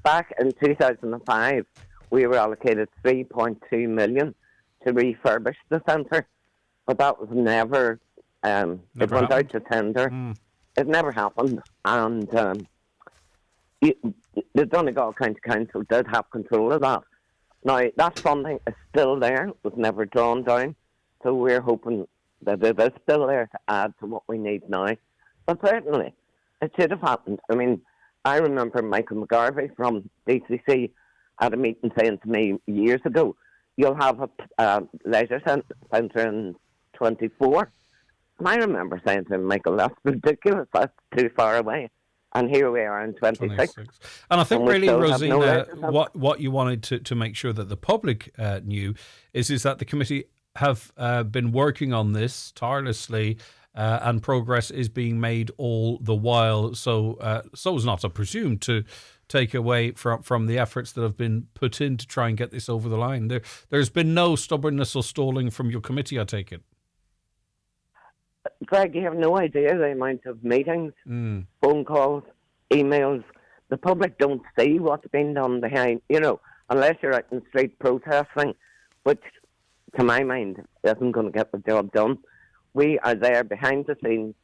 F: Back in 2005, we were allocated $3.2 million to refurbish the centre, but that was never it went out to tender. It never happened, and the Donegal County Council did have control of that. Now, that funding is still there. It was never drawn down, so we're hoping that it is still there to add to what we need now. But certainly, it should have happened. I mean, I remember Michael McGarvey from DCC at a meeting saying to me years ago, you'll have a leisure centre in 24. And I remember saying to him, Michael, that's ridiculous, that's too far away. And here we are in 26.
B: And I think really, Rosina, what you wanted to make sure that the public knew is that the committee have been working on this tirelessly, and progress is being made all the while. So as not to presume to take away from the efforts that have been put in to try and get this over the line. There's been no stubbornness or stalling from your committee, I take it.
F: Greg, you have no idea the amount of meetings, phone calls, emails. The public don't see what's being done behind, unless you're out in the street protesting, which, to my mind, isn't going to get the job done. We are there behind the scenes,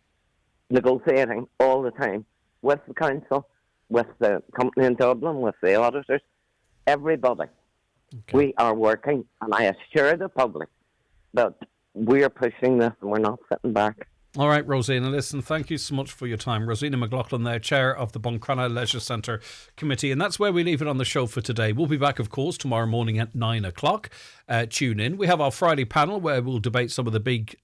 F: negotiating all the time with the council, with the company in Dublin, with the auditors, everybody. Okay. We are working, and I assure the public that we are pushing this and we're not sitting back.
B: All right, Rosina, listen, thank you so much for your time. Rosina McLaughlin there, Chair of the Buncrana Leisure Centre Committee. And that's where we leave it on the show for today. We'll be back, of course, tomorrow morning at 9 o'clock. Tune in. We have our Friday panel where we'll debate some of the big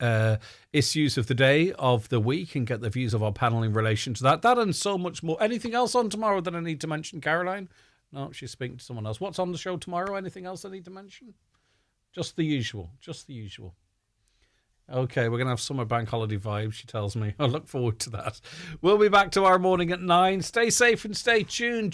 B: issues of the day, of the week, and get the views of our panel in relation to that. That and so much more. Anything else on tomorrow that I need to mention, Caroline? No, she's speaking to someone else. What's on the show tomorrow? Anything else I need to mention? Just the usual. Okay, we're going to have summer bank holiday vibes, she tells me. I look forward to that. We'll be back tomorrow morning at 9. Stay safe and stay tuned.